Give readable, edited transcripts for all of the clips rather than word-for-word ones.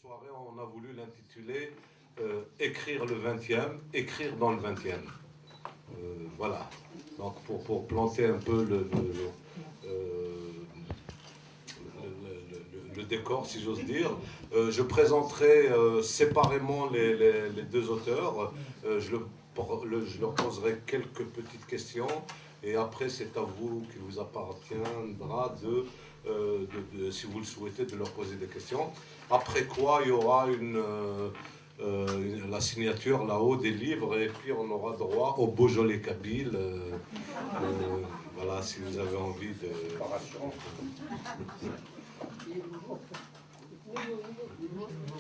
soirée, on a voulu l'intituler Écrire le 20e, écrire dans le 20e. Voilà. Donc pour planter un peu le décor, si j'ose dire, je présenterai séparément les deux auteurs. Je leur poserai quelques petites questions et après c'est à vous qui vous appartiendra si vous le souhaitez, de leur poser des questions. Après quoi, il y aura la signature là-haut des livres et puis on aura droit au Beaujolais kabyle. Voilà, si vous avez envie de...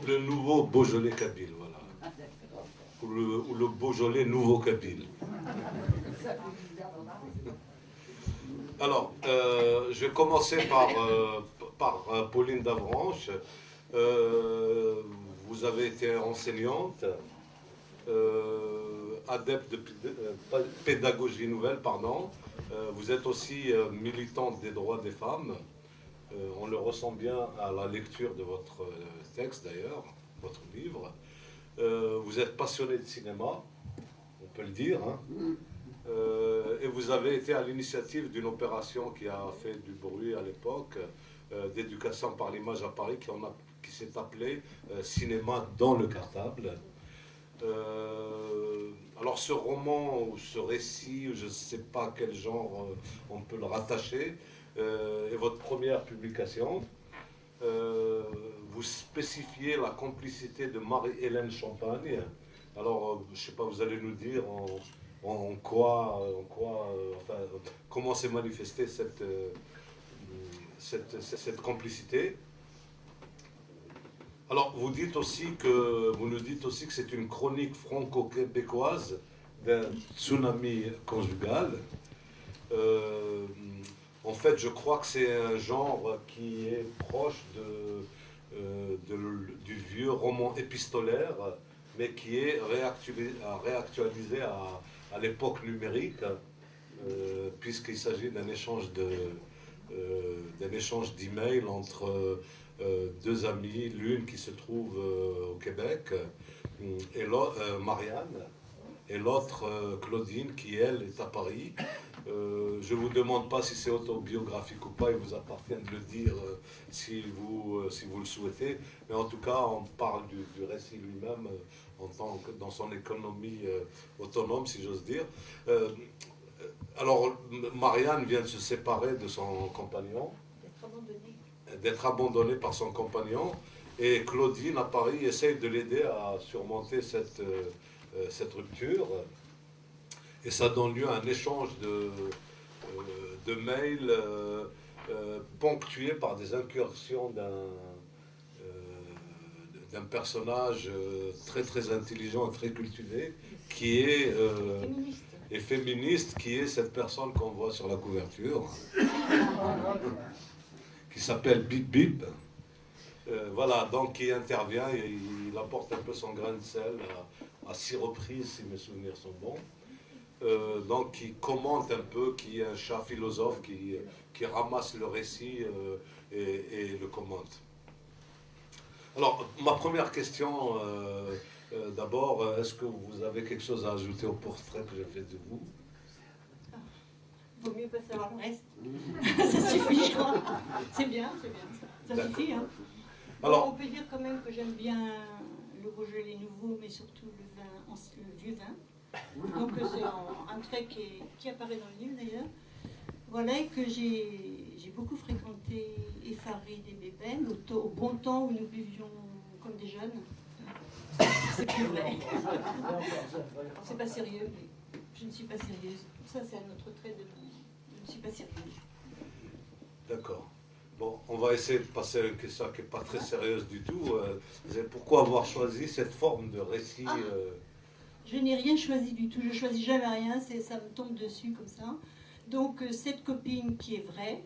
Le nouveau Beaujolais kabyle, voilà. Ou le Beaujolais nouveau kabyle. Alors, je vais commencer par Pauline Davranche. Vous avez été enseignante, adepte de pédagogie nouvelle, pardon. Vous êtes aussi militante des droits des femmes. On le ressent bien à la lecture de votre texte, d'ailleurs, votre livre. Vous êtes passionnée de cinéma, on peut le dire, hein. Et vous avez été à l'initiative d'une opération qui a fait du bruit à l'époque, d'éducation par l'image à Paris, qui s'est appelée Cinéma dans le cartable. Alors ce roman ou ce récit, je ne sais pas quel genre on peut le rattacher, est votre première publication. Vous spécifiez la complicité de Marie-Hélène Champagne. Alors, je ne sais pas, vous allez nous dire comment s'est manifestée cette complicité. Alors, vous nous dites aussi que c'est une chronique franco-québécoise d'un tsunami conjugal. En fait, je crois que c'est un genre qui est proche du vieux roman épistolaire, mais qui est réactualisé à l'époque numérique, puisqu'il s'agit d'un échange d'emails entre deux amies, l'une qui se trouve au Québec, et Marianne, et l'autre Claudine, qui elle est à Paris. Je ne vous demande pas si c'est autobiographique ou pas, il vous appartient de le dire si vous le souhaitez, mais en tout cas on parle du récit lui-même dans son économie autonome, si j'ose dire. Alors Marianne vient de se séparer de son compagnon, d'être abandonnée par son compagnon, et Claudine à Paris essaye de l'aider à surmonter cette rupture. Et ça donne lieu à un échange de mails ponctués par des incursions d'un personnage très très intelligent et très cultivé qui est féministe, qui est cette personne qu'on voit sur la couverture, qui s'appelle Bip Bip. Voilà, donc qui intervient et il apporte un peu son grain de sel à 6 reprises, si mes souvenirs sont bons. Donc qui commente un peu, qui est un chat philosophe qui ramasse le récit et le commente. Alors, ma première question, d'abord, est-ce que vous avez quelque chose à ajouter au portrait que j'ai fait de vous? Vaut mieux pas savoir le reste. Ça suffit, je crois. C'est bien, ça suffit. Hein. Alors, on peut dire quand même que j'aime bien le Beaujolais nouveau, mais surtout le vieux vin. Donc c'est un trait qui apparaît dans le livre d'ailleurs. Voilà, et que j'ai beaucoup fréquenté Effaré des Bébènes au bon temps où nous buvions comme des jeunes. C'est plus vrai. C'est pas sérieux, mais je ne suis pas sérieuse. Ça, c'est un autre trait de je ne suis pas sérieuse. D'accord. Bon, on va essayer de passer à une question qui n'est pas très sérieuse du tout. Pourquoi avoir choisi cette forme de récit Je n'ai rien choisi du tout, je ne choisis jamais rien, ça me tombe dessus comme ça. Donc cette copine qui est vraie,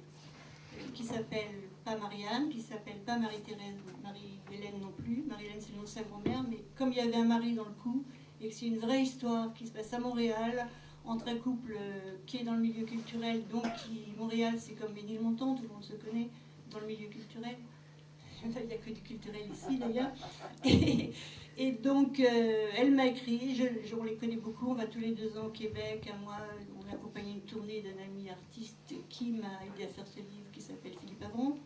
qui s'appelle pas Marianne, qui s'appelle pas Marie-Thérèse, Marie-Hélène non plus. Marie-Hélène c'est le nom de sa grand-mère, mais comme il y avait un mari dans le coup, et que c'est une vraie histoire qui se passe à Montréal, entre un couple qui est dans le milieu culturel, donc Montréal c'est comme Ménilmontant, tout le monde se connaît dans le milieu culturel. il n'y a que du culturel ici d'ailleurs. Et donc, elle m'a écrit, on les connaît beaucoup, on va tous les 2 ans au Québec. Moi, on a accompagné une tournée d'un ami artiste qui m'a aidé à faire ce livre qui s'appelle Philippe Avron.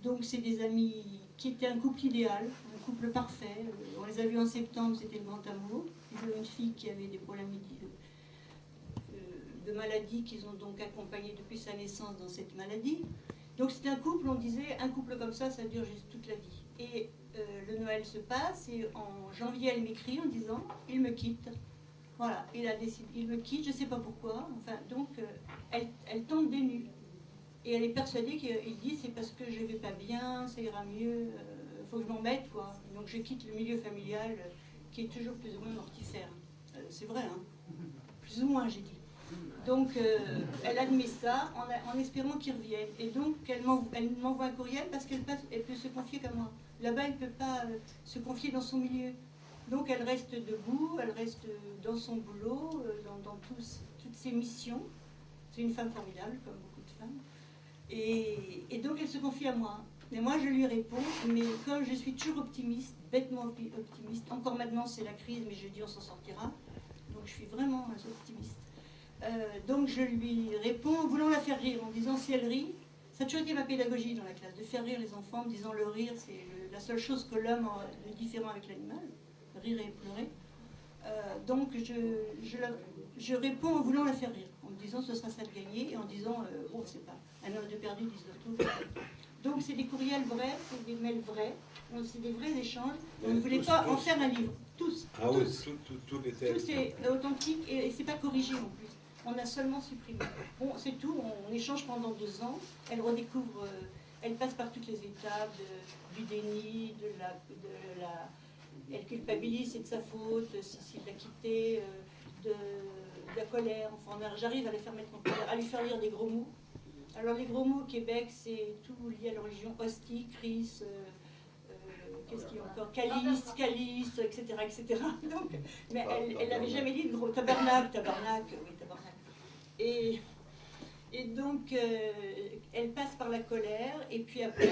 Donc, c'est des amis qui étaient un couple idéal, un couple parfait. On les a vus en septembre, c'était le grand amour. Ils avaient une fille qui avait des problèmes de maladie qu'ils ont donc accompagné depuis sa naissance dans cette maladie. Donc, c'était un couple, on disait, un couple comme ça dure juste toute la vie. Et le Noël se passe et en janvier, elle m'écrit en disant « il me quitte ». Voilà, il a décidé, il me quitte, je ne sais pas pourquoi. Enfin, donc, elle tombe des nues. Et elle est persuadée qu'il dit « c'est parce que je ne vais pas bien, ça ira mieux, il faut que je m'en mette, quoi ». Donc, je quitte le milieu familial qui est toujours plus ou moins mortifère. C'est vrai, hein. Plus ou moins, j'ai dit. Donc, elle admet ça en espérant qu'il revienne. Et donc, elle m'envoie un courriel parce qu'elle peut se confier qu'à moi. Là-bas, elle ne peut pas se confier dans son milieu. Donc, elle reste debout, elle reste dans son boulot, dans toutes ses missions. C'est une femme formidable, comme beaucoup de femmes. Et donc, elle se confie à moi. Et moi, je lui réponds, mais comme je suis toujours optimiste, bêtement optimiste, encore maintenant, c'est la crise, mais je dis on s'en sortira. Donc, je suis vraiment optimiste. Donc je lui réponds en voulant la faire rire, en disant si elle rit, ça a toujours été ma pédagogie dans la classe, de faire rire les enfants en disant le rire c'est la seule chose que l'homme a de différent avec l'animal, rire et pleurer. Donc je réponds en voulant la faire rire, en me disant ce sera ça de gagner, et en disant oh c'est pas un homme de perdu, disent tout. Donc c'est des courriels vrais, c'est des mails vrais, c'est des vrais échanges. On ne voulait pas en faire un livre, tous. Ah oui, tous les textes. Tout est authentique et c'est pas corrigé en plus. On a seulement supprimé. Bon, c'est tout, on échange pendant 2 ans. Elle redécouvre, elle passe par toutes les étapes du déni, elle culpabilise, c'est de sa faute, s'il l'a quitté, de la colère. Enfin, j'arrive à la faire mettre en colère, à lui faire lire des gros mots. Alors, les gros mots au Québec, c'est tout lié à la religion, hostie, cris, qu'est-ce qu'il y a encore, calice, etc., etc. Donc, mais elle n'avait jamais dit de gros tabernacle, oui, tabernacle. Et donc, elle passe par la colère, et puis après,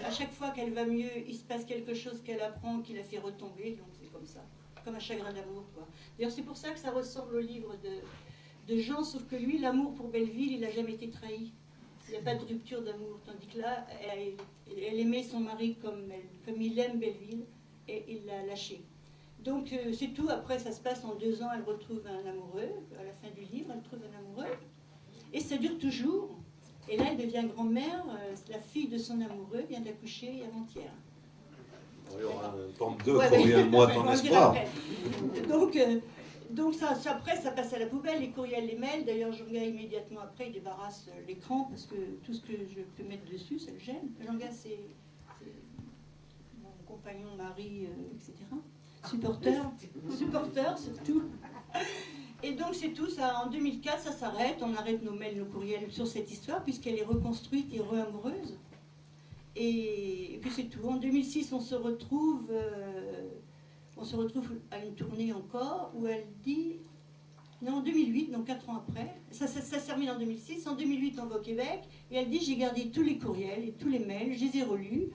à chaque fois qu'elle va mieux, il se passe quelque chose qu'elle apprend, qui la fait retomber, donc c'est comme ça, comme un chagrin d'amour, quoi. D'ailleurs, c'est pour ça que ça ressemble au livre de Jean, sauf que lui, l'amour pour Belleville, il n'a jamais été trahi. Il n'y a pas de rupture d'amour, tandis que là, elle aimait son mari comme il aime Belleville, et il l'a lâché. Donc c'est tout, après ça se passe en 2 ans, elle retrouve un amoureux, à la fin du livre, elle trouve un amoureux, et ça dure toujours. Et là, elle devient grand-mère, la fille de son amoureux vient d'accoucher avant-hier. Il y aura un tome 2 combien de mois ton espoir. Donc ça, après, ça passe à la poubelle, les courriels, les mails. D'ailleurs, Jean-Gars, immédiatement après, il débarrasse l'écran, parce que tout ce que je peux mettre dessus, ça le gêne. Jean-Gars, c'est mon compagnon, mari, etc. Supporter surtout. Et donc c'est tout, ça, en 2004 ça s'arrête, on arrête nos mails, nos courriels sur cette histoire puisqu'elle est reconstruite et re-amoureuse. Et puis c'est tout. En 2006 on se retrouve à une tournée encore où elle dit, non en 2008, donc 4 ans après, ça se termine en 2006, en 2008 on va au Québec et elle dit j'ai gardé tous les courriels et tous les mails, je les ai relus.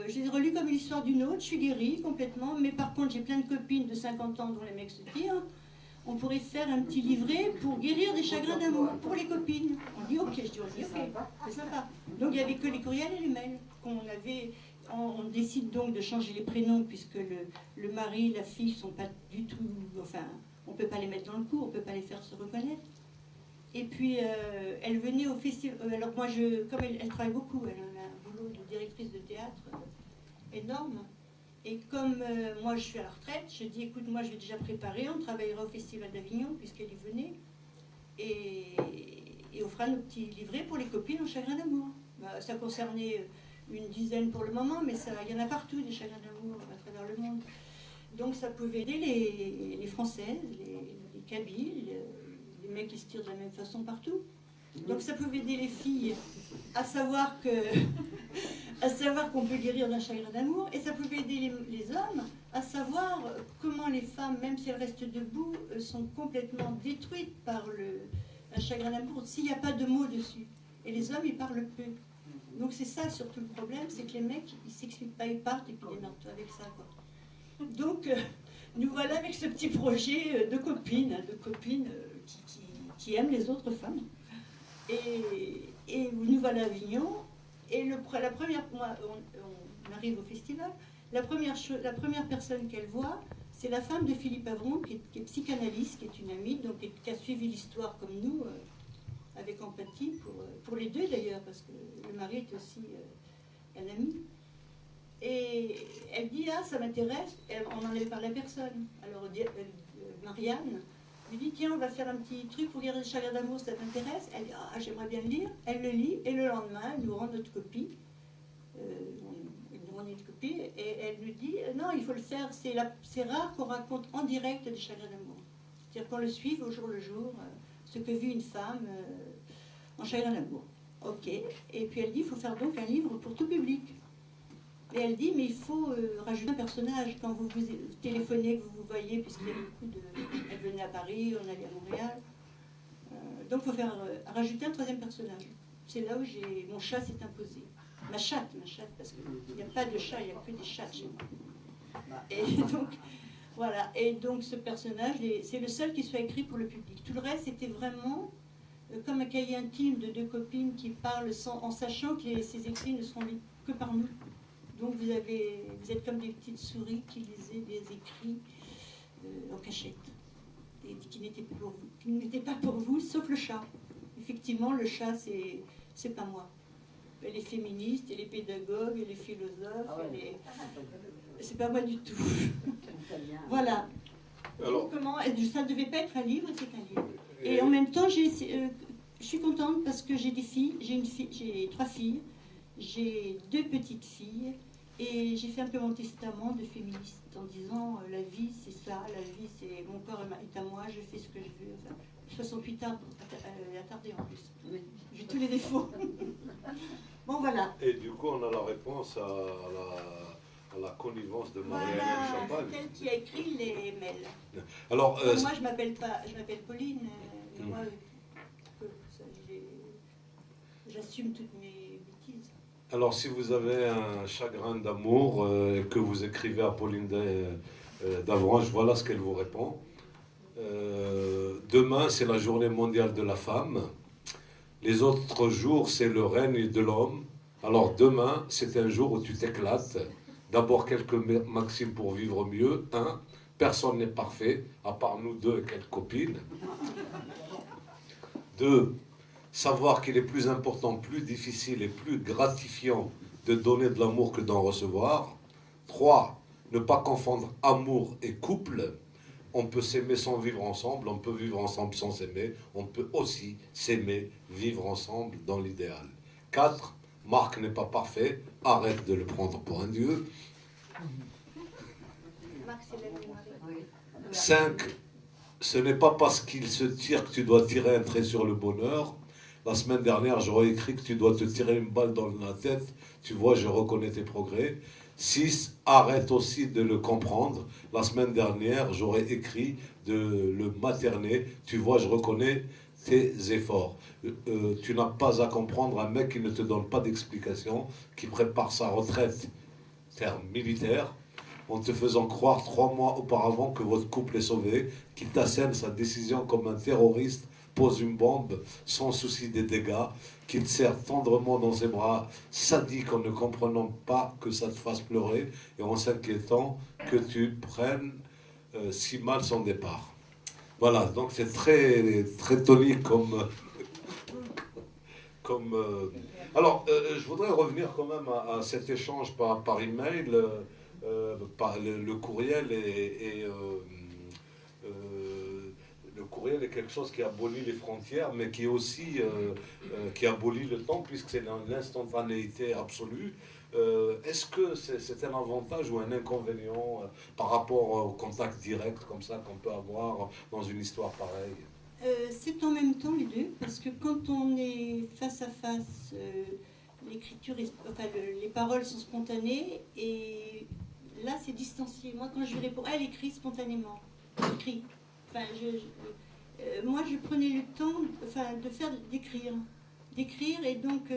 Je les ai relus comme l'histoire d'une autre, je suis guérie complètement, mais par contre j'ai plein de copines de 50 ans dont les mecs se tirent. On pourrait faire un petit livret pour guérir des chagrins d'amour pour les copines. On dit ok, je dis ok, c'est sympa. Donc il n'y avait que les courriels et les mails qu'on avait. On décide donc de changer les prénoms puisque le mari, la fille sont pas du tout. Enfin, on peut pas les mettre dans le coup, on peut pas les faire se reconnaître. Et puis elle venait au festival. Alors moi, comme elle travaille beaucoup, elle a un boulot de directrice de théâtre énorme. Et comme moi je suis à la retraite, je dis écoute, moi je vais déjà préparer, on travaillera au Festival d'Avignon puisqu'elle y venait, et on fera nos petits livrets pour les copines en chagrin d'amour. Ça concernait une dizaine pour le moment, mais il y en a partout des chagrins d'amour à travers le monde. Donc ça pouvait aider les Françaises, les Kabyles, les mecs qui se tirent de la même façon partout. Donc ça pouvait aider les filles à savoir qu'on peut guérir d'un chagrin d'amour, et ça pouvait aider les hommes à savoir comment les femmes, même si elles restent debout, sont complètement détruites par un chagrin d'amour s'il n'y a pas de mots dessus. Et les hommes, ils parlent peu. Donc c'est ça surtout le problème, c'est que les mecs, ils s'expliquent pas, ils partent et puis démerde-toi avec ça, quoi. Donc nous voilà avec ce petit projet de copines qui aiment les autres femmes. Et nous voilà à Avignon. Et la première, on arrive au festival. La première personne qu'elle voit, c'est la femme de Philippe Avron, qui est psychanalyste, qui est une amie, donc qui a suivi l'histoire comme nous, avec empathie, pour les deux d'ailleurs, parce que le mari est aussi un ami. Et elle dit, ah, ça m'intéresse. On n'en avait parlé à personne. Alors Marianne lui dit, tiens, on va faire un petit truc pour lire Les Chagrins d'amour, ça t'intéresse? Elle dit, ah, j'aimerais bien le lire. Elle le lit, et le lendemain, elle nous rend notre copie. Elle nous rend notre copie, et elle nous dit, non, il faut le faire. C'est rare qu'on raconte en direct des chagrins d'amour. C'est-à-dire qu'on le suive au jour le jour, ce que vit une femme en chagrin d'amour. Ok. Et puis elle dit, il faut faire donc un livre pour tout public. Et elle dit, mais il faut rajouter un personnage. Quand vous vous téléphonez, que vous vous voyez, puisqu'il y a beaucoup de... Elle venait à Paris, on allait à Montréal. Donc il faut rajouter un troisième personnage. C'est là où mon chat s'est imposé. Ma chatte, parce qu'il n'y a pas de chat, il n'y a que des chats chez moi. Et donc, voilà. Et donc ce personnage, c'est le seul qui soit écrit pour le public. Tout le reste, c'était vraiment comme un cahier intime de deux copines qui parlent en sachant que ces écrits ne seront lus que par nous. Donc vous êtes comme des petites souris qui lisaient des écrits en cachette, et qui n'étaient pas pour vous, sauf le chat. Effectivement, le chat, c'est pas moi. Elle est féministe, elle est pédagogue, elle est philosophe, c'est pas moi du tout. Voilà. Alors, ça ne devait pas être un livre, c'est un livre. Et en même temps, je suis contente parce que j'ai des filles, j'ai 3 filles, j'ai 2 petites filles, et j'ai fait un peu mon testament de féministe en disant la vie c'est ça, la vie c'est mon corps est à moi, je fais ce que je veux. Enfin, 68 ans attardé en plus. J'ai tous les défauts. Bon voilà. Et du coup on a la réponse à la connivence de Marianne Champagne. C'est elle qui a écrit les mails. Alors, moi je m'appelle Pauline, mais moi j'assume toutes mes bêtises. Alors, si vous avez un chagrin d'amour et que vous écrivez à Pauline d'Avranches, voilà ce qu'elle vous répond. Demain, c'est la journée mondiale de la femme. Les autres jours, c'est le règne de l'homme. Alors, demain, c'est un jour où tu t'éclates. D'abord, quelques maximes pour vivre mieux. 1. Personne n'est parfait, à part nous 2 et quelques copines. 2. Savoir qu'il est plus important, plus difficile et plus gratifiant de donner de l'amour que d'en recevoir. 3. Ne pas confondre amour et couple. On peut s'aimer sans vivre ensemble, on peut vivre ensemble sans s'aimer. On peut aussi s'aimer, vivre ensemble dans l'idéal. 4. Marc n'est pas parfait, arrête de le prendre pour un dieu. 5. Ce n'est pas parce qu'il se tire que tu dois tirer un trait sur le bonheur. La semaine dernière, j'aurais écrit que tu dois te tirer une balle dans la tête. Tu vois, je reconnais tes progrès. 6. Arrête aussi de le comprendre. La semaine dernière, j'aurais écrit de le materner. Tu vois, je reconnais tes efforts. Tu n'as pas à comprendre un mec qui ne te donne pas d'explication, qui prépare sa retraite, terme militaire, en te faisant croire 3 mois auparavant que votre couple est sauvé, qui t'assène sa décision comme un terroriste pose une bombe sans souci des dégâts, qui te serre tendrement dans ses bras, sadique en ne comprenant pas que ça te fasse pleurer et en s'inquiétant que tu prennes si mal son départ. Voilà, donc c'est très, très tonique comme... Alors, je voudrais revenir quand même à cet échange par email, par le courriel le courriel est quelque chose qui abolit les frontières, mais qui aussi qui abolit le temps, puisque c'est l'instantanéité absolue. Est-ce que c'est un avantage ou un inconvénient par rapport au contact direct comme ça qu'on peut avoir dans une histoire pareille? C'est en même temps les deux, parce que quand on est face à face, l'écriture, les paroles sont spontanées, et là c'est distancié. Moi quand je lui réponds, elle écrit spontanément, j'écris. Enfin, moi je prenais le temps d'écrire, et donc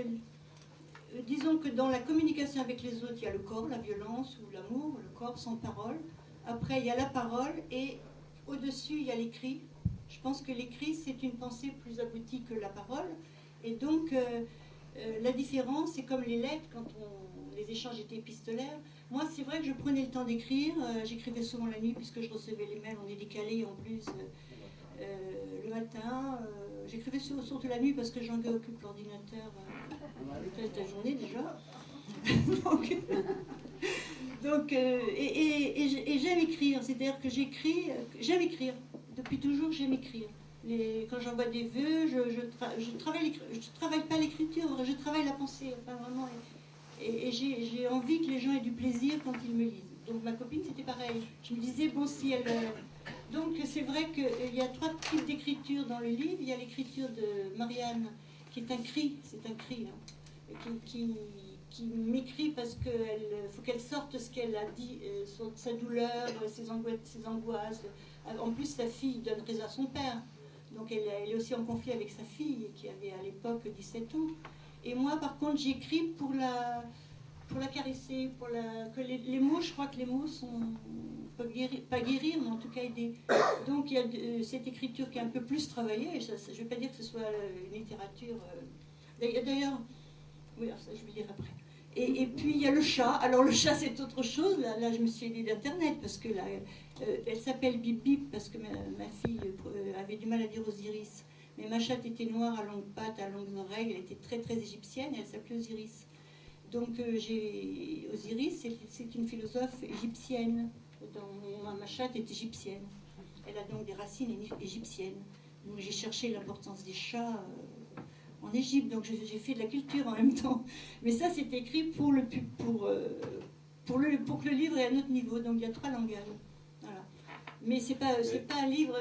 disons que dans la communication avec les autres, il y a le corps, la violence ou l'amour, le corps sans parole. Après, il y a la parole et au-dessus, il y a l'écrit. Je pense que l'écrit, c'est une pensée plus aboutie que la parole. Et donc, la différence, c'est comme les lettres, quand les échanges étaient épistolaires. Moi, c'est vrai que je prenais le temps d'écrire. J'écrivais souvent la nuit puisque je recevais les mails, on est décalé en plus le matin. J'écrivais surtout la nuit parce que Jean-Guy occupe l'ordinateur toute la journée déjà. Et j'aime écrire, c'est-à-dire que j'aime écrire. Depuis toujours, j'aime écrire. Quand j'envoie des vœux, je travaille pas l'écriture, je travaille la pensée, enfin vraiment. Et j'ai envie que les gens aient du plaisir quand ils me lisent. Donc ma copine, c'était pareil. Je me disais, bon, si elle... Donc c'est vrai qu'il y a 3 types d'écriture dans le livre. Il y a l'écriture de Marianne, qui est un cri, c'est un cri, hein, qui m'écrit parce qu'il faut qu'elle sorte ce qu'elle a dit, sa douleur, ses angoisses. En plus, sa fille donne raison à son père. Donc elle est aussi en conflit avec sa fille, qui avait à l'époque 17 ans. Et moi, par contre, j'écris pour la caresser, que les mots, je crois que les mots peuvent guérir, pas guérir, mais en tout cas aider. Donc il y a cette écriture qui est un peu plus travaillée, et je ne vais pas dire que ce soit une littérature... D'ailleurs, oui, ça je vais dire après. Et puis il y a le chat. Alors le chat, c'est autre chose. Là je me suis aidée d'Internet, parce que là, elle s'appelle Bip Bip, parce que ma fille avait du mal à dire Osiris. Mais ma chatte était noire, à longues pattes, à longues oreilles, elle était très très égyptienne, et elle s'appelait Osiris. Donc Osiris, c'est une philosophe égyptienne. Ma chatte est égyptienne. Elle a donc des racines égyptiennes. Donc j'ai cherché l'importance des chats en Égypte, donc j'ai fait de la culture en même temps. Mais ça, c'est écrit pour que le livre ait un autre niveau. Donc il y a 3 langages. Voilà. Mais c'est pas un livre...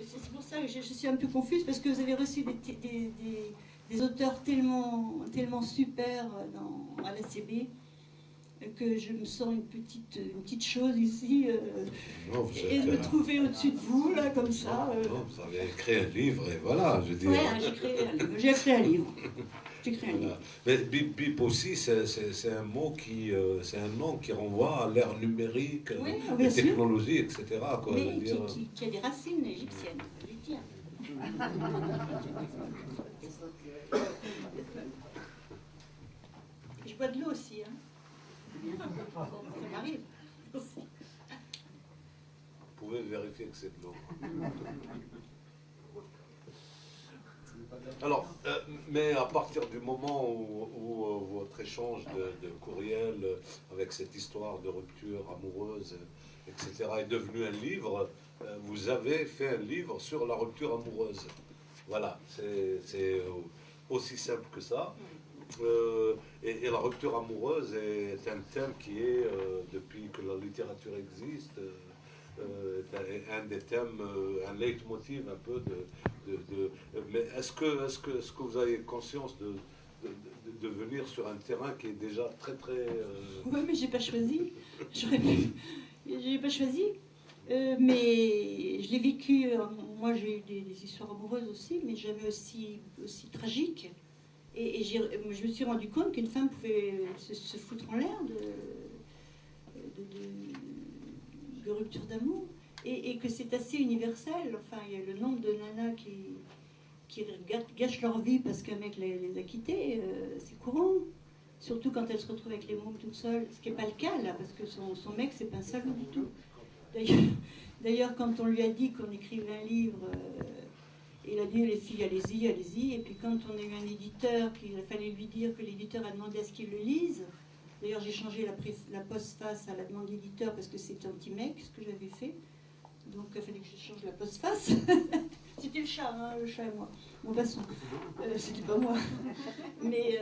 c'est pour ça que je suis un peu confuse, parce que vous avez reçu des auteurs tellement super à l'ACB que je me sens une petite chose ici et de me trouver au-dessus de vous, là, comme ça. Non, vous avez écrit un livre et voilà, je dis. Ouais, j'ai écrit un livre. Voilà. Mais Bip Bip aussi, c'est un mot c'est un nom qui renvoie à l'ère numérique, oui, les technologies, etc. Quoi, mais qui a des racines égyptiennes, je les tiens. Je bois de l'eau aussi, hein. Ça m'arrive aussi. Vous pouvez vérifier que c'est de l'eau. Alors, mais à partir du moment où votre échange de courriel avec cette histoire de rupture amoureuse, etc., est devenu un livre, vous avez fait un livre sur la rupture amoureuse. Voilà, c'est aussi simple que ça. Et la rupture amoureuse est un thème qui est, depuis que la littérature existe, un des thèmes, un leitmotiv un peu mais est-ce que vous avez conscience de venir sur un terrain qui est déjà très très... Oui, mais j'ai pas choisi. J'aurais pu. J'ai pas choisi. Mais je l'ai vécu. Moi, j'ai eu des histoires amoureuses aussi, mais jamais aussi tragiques. Et je me suis rendu compte qu'une femme pouvait se foutre en l'air de rupture d'amour, et que c'est assez universel. Enfin, il y a le nombre de nanas qui gâchent leur vie parce qu'un mec les a quittées, c'est courant. Surtout quand elles se retrouvent avec les mômes toutes seules, ce qui n'est pas le cas là, parce que son mec, c'est pas un salaud du tout. D'ailleurs, quand on lui a dit qu'on écrivait un livre, il a dit, les filles, allez-y, allez-y. Et puis quand on a eu un éditeur, qu'il fallait lui dire que l'éditeur a demandé à ce qu'il le lise. D'ailleurs, j'ai changé la postface à la demande d'éditeur parce que c'est un petit mec, ce que j'avais fait. Donc il fallait que je change la postface. C'était le chat, hein, le chat et moi. Bon, passons. C'était pas moi. Mais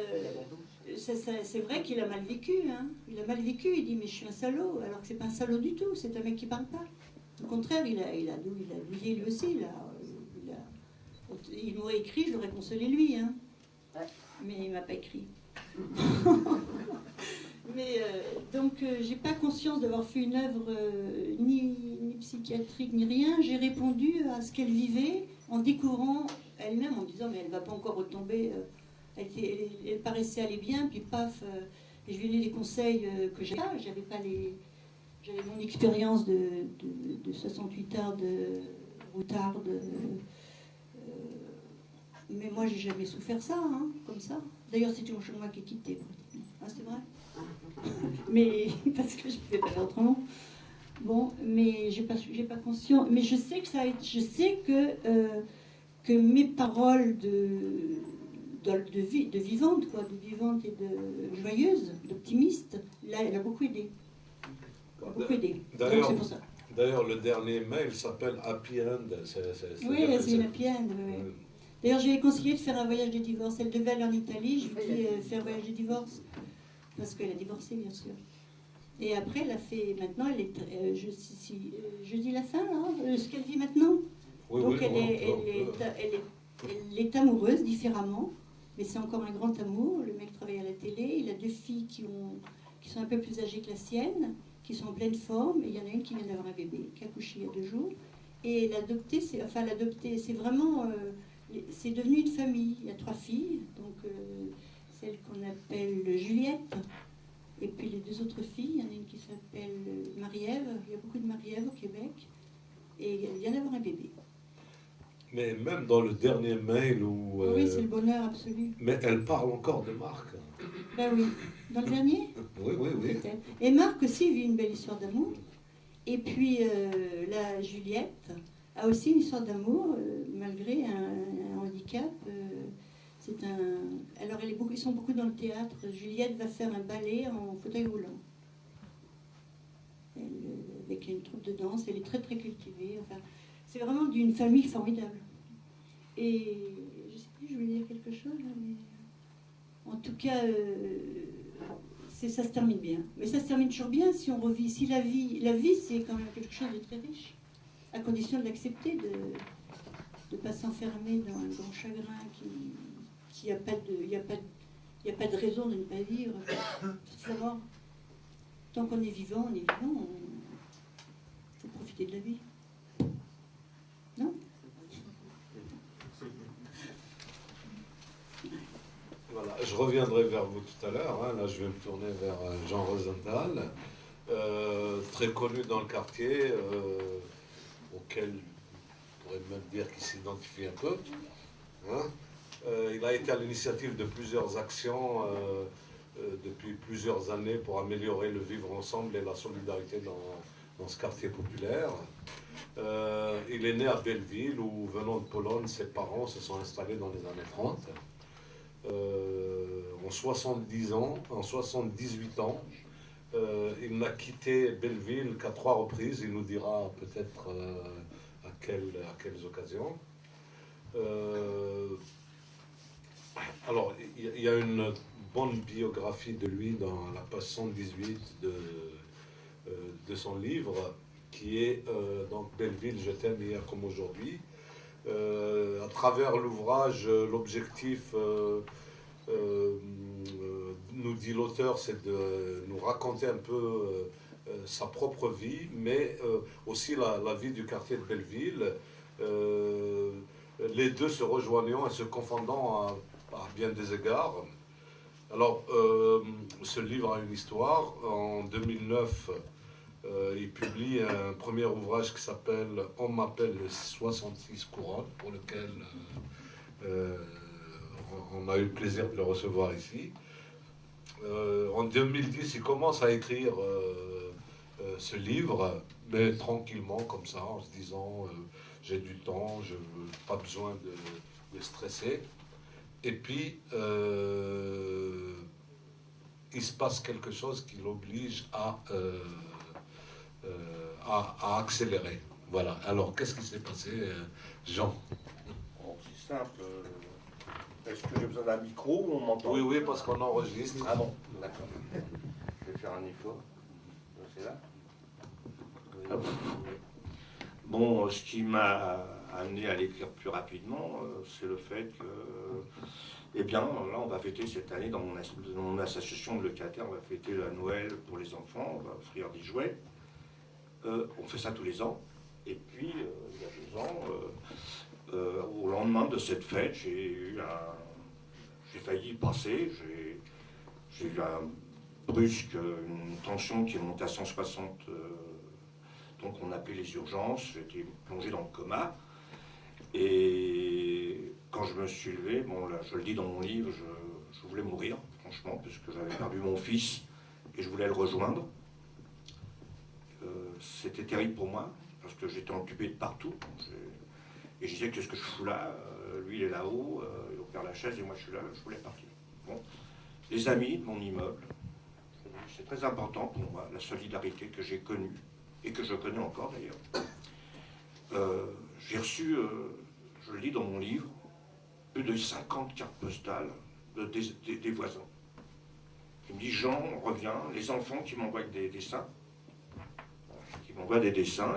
c'est vrai qu'il a mal vécu. Hein. Il a mal vécu. Il dit, mais je suis un salaud. Alors que c'est pas un salaud du tout. C'est un mec qui parle pas. Au contraire, il a douillé lui aussi. Il m'aurait écrit, je l'aurais consolé lui. Hein. Mais il m'a pas écrit. Mais donc, j'ai pas conscience d'avoir fait une œuvre ni psychiatrique ni rien. J'ai répondu à ce qu'elle vivait en découvrant elle-même, en disant mais elle va pas encore retomber Elle paraissait aller bien, puis paf, et je lui ai donné des conseils que j'avais pas j'avais mon expérience de 68 heures de routarde, mais moi j'ai jamais souffert ça, hein, comme ça. D'ailleurs c'était moi qui ai quitté, ah, c'est vrai. Mais parce que je ne pouvais pas faire autrement. Bon, mais j'ai pas conscience. Mais je sais que je sais que mes paroles de vivante, quoi, de vivante et de joyeuse, d'optimiste, là, elle a beaucoup aidé. Beaucoup aidé. Donc c'est pour ça. D'ailleurs, le dernier mail s'appelle Happy End. Oui, c'est une Happy End. Oui. D'ailleurs, j'ai conseillé de faire un voyage de divorce. Elle devait aller en Italie. Je lui ai dit faire un voyage de divorce. Parce qu'elle a divorcé, bien sûr. Et après, elle a fait. Maintenant, elle est. Je dis la fin, là, ce qu'elle vit maintenant. Oui, donc, oui, elle est amoureuse différemment. Mais c'est encore un grand amour. Le mec travaille à la télé. Il a 2 filles qui sont un peu plus âgées que la sienne, qui sont en pleine forme. Et il y en a une qui vient d'avoir un bébé, qui a accouché il y a 2 jours. Et l'adopter, c'est vraiment. C'est devenu une famille. Il y a 3 filles. Donc, celle qu'on appelle Juliette. Et puis les 2 autres filles, il y en a une qui s'appelle Marie-Ève. Il y a beaucoup de Marie-Ève au Québec. Et elle vient d'avoir un bébé. Mais même dans le dernier mail où... oui, c'est le bonheur absolu. Mais elle parle encore de Marc. Ben oui. Dans le dernier? Oui, oui, oui. Et Marc aussi vit une belle histoire d'amour. Et puis la Juliette a aussi une histoire d'amour, malgré un handicap. Alors ils sont beaucoup dans le théâtre. Juliette va faire un ballet en fauteuil roulant. Avec une troupe de danse, elle est très très cultivée. Enfin, c'est vraiment d'une famille formidable. Et je sais plus, je voulais dire quelque chose, mais en tout cas, ça se termine bien. Mais ça se termine toujours bien si on revit. Si la vie c'est quand même quelque chose de très riche, à condition de l'accepter, de ne pas s'enfermer dans un grand chagrin qu'il n'y a pas de raison de ne pas vivre. Savoir, tant qu'on est vivant, il faut profiter de la vie. Non? Voilà, je reviendrai vers vous tout à l'heure. Hein. Là, je vais me tourner vers Jean Rosenthal, très connu dans le quartier, auquel on pourrait même dire qu'il s'identifie un peu. Hein. Il a été à l'initiative de plusieurs actions depuis plusieurs années pour améliorer le vivre ensemble et la solidarité dans ce quartier populaire. Il est né à Belleville où, venant de Pologne, ses parents se sont installés dans les années 30. En 78 ans, il n'a quitté Belleville qu'à 3 reprises. Il nous dira peut-être à quelles occasions. Alors, il y a une bonne biographie de lui dans la page 118 de son livre, qui est donc Belleville, je t'aime hier comme aujourd'hui. À travers l'ouvrage, l'objectif, nous dit l'auteur, c'est de nous raconter un peu sa propre vie, mais aussi la vie du quartier de Belleville, les deux se rejoignant et se confondant à bien des égards. Alors, ce livre a une histoire. En 2009, il publie un premier ouvrage qui s'appelle « On m'appelle les 66 couronnes », pour lequel on a eu le plaisir de le recevoir ici. En 2010, il commence à écrire ce livre, mais tranquillement, comme ça, en se disant j'ai du temps, je n'ai pas besoin de stresser. Et puis, il se passe quelque chose qui l'oblige à accélérer. Voilà. Alors, qu'est-ce qui s'est passé, Jean? C'est simple. Est-ce que j'ai besoin d'un micro ou on m'entend? Oui, parce qu'on enregistre. Ah bon, d'accord. Je vais faire un effort. C'est là. Bon, ce qui m'a amené à l'écrire plus rapidement, c'est le fait que, eh bien, là, on va fêter cette année, dans mon association de locataires, on va fêter la Noël pour les enfants, on va offrir des jouets. On fait ça tous les ans. Et puis, il y a 2 ans, au lendemain de cette fête, j'ai failli y passer. J'ai eu une tension qui est montée à 160, donc on a appelé les urgences, j'ai été plongé dans le coma. Et quand je me suis levé, bon là, je le dis dans mon livre, je voulais mourir, franchement, puisque j'avais perdu mon fils et je voulais le rejoindre. C'était terrible pour moi, parce que j'étais occupé de partout. Et je disais, qu'est-ce que je fous là? Lui, il est là-haut, il est au Père-Lachaise, et moi, je suis là, je voulais partir. Bon. Les amis de mon immeuble, c'est très important pour moi, la solidarité que j'ai connue, et que je connais encore d'ailleurs. J'ai reçu, je le dis dans mon livre, plus de 50 cartes postales des voisins. Qui me disent, Jean, on revient, les enfants qui m'envoient des dessins,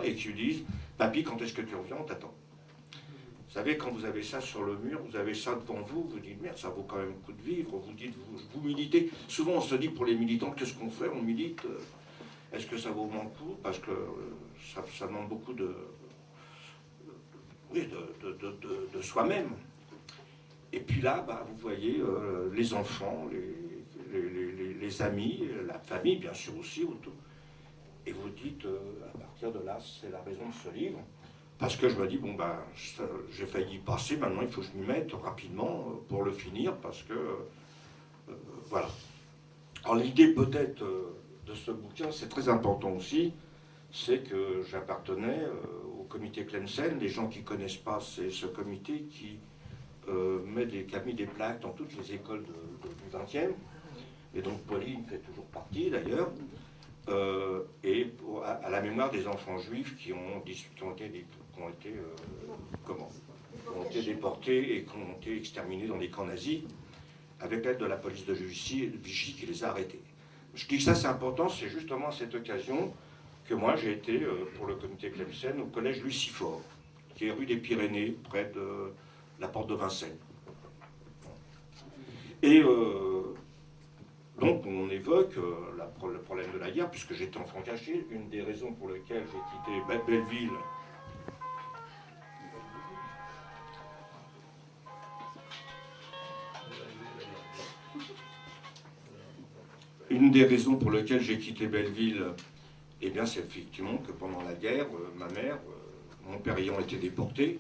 et qui lui disent, papy, quand est-ce que tu reviens, on t'attend. Vous savez, quand vous avez ça sur le mur, vous avez ça devant vous, vous dites, merde, ça vaut quand même le coup de vivre, vous dites, vous militez. Souvent, on se dit, pour les militants, qu'est-ce qu'on fait? On milite, est-ce que ça vaut vraiment le coup? Parce que ça demande beaucoup de soi-même. Et puis là, bah, vous voyez les enfants, les amis, la famille, bien sûr aussi, autour. Et vous dites, à partir de là, c'est la raison de ce livre, parce que je me dis, bon, ben, j'ai failli y passer, maintenant il faut que je m'y mette rapidement pour le finir, parce que, voilà. Alors l'idée peut-être de ce bouquin, c'est très important aussi, c'est que j'appartenais au comité Clemsen. Les gens qui ne connaissent pas, c'est ce comité qui a mis des plaques dans toutes les écoles du 20e, et donc Pauline fait toujours partie d'ailleurs. Et à la mémoire des enfants juifs qui ont été déportés et qui ont été exterminés dans les camps nazis, avec l'aide de la police de Vichy qui les a arrêtés. Je dis que ça c'est important, c'est justement à cette occasion que moi j'ai été pour le comité Clemsen au collège Lucifort, qui est rue des Pyrénées, près de la porte de Vincennes. Et donc on évoque le problème de la guerre, puisque j'étais enfant caché. Une des raisons pour lesquelles j'ai quitté Belleville, eh bien c'est effectivement que pendant la guerre, ma mère, mon père ayant été déporté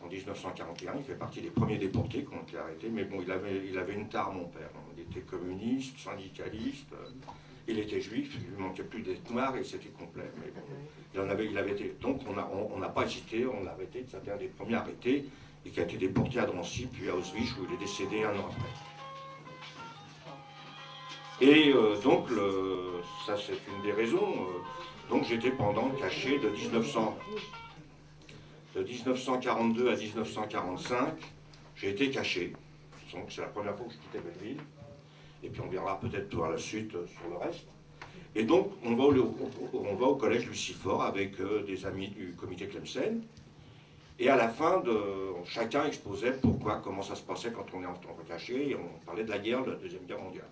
en 1941, il fait partie des premiers déportés qui ont été arrêtés, mais bon, il avait une tare, mon père. Il était communiste, syndicaliste, il était juif, il lui manquait plus d'être noir et c'était complet. Mais bon, il avait été. Donc on n'a pas hésité, on l'a arrêté, c'était un des premiers arrêtés, et qui a été déporté à Drancy, puis à Auschwitz, où il est décédé 1 an après. Et donc, ça c'est une des raisons. Donc j'étais pendant caché de 1942 à 1945, j'ai été caché. Donc c'est la première fois que je quittais Belleville. Et puis on verra peut-être par la suite sur le reste. Et donc on va au collège Lucifort avec des amis du comité Clemsen. Et à la fin, chacun exposait comment ça se passait quand on est en caché. Et on parlait de la guerre, de la Deuxième Guerre mondiale.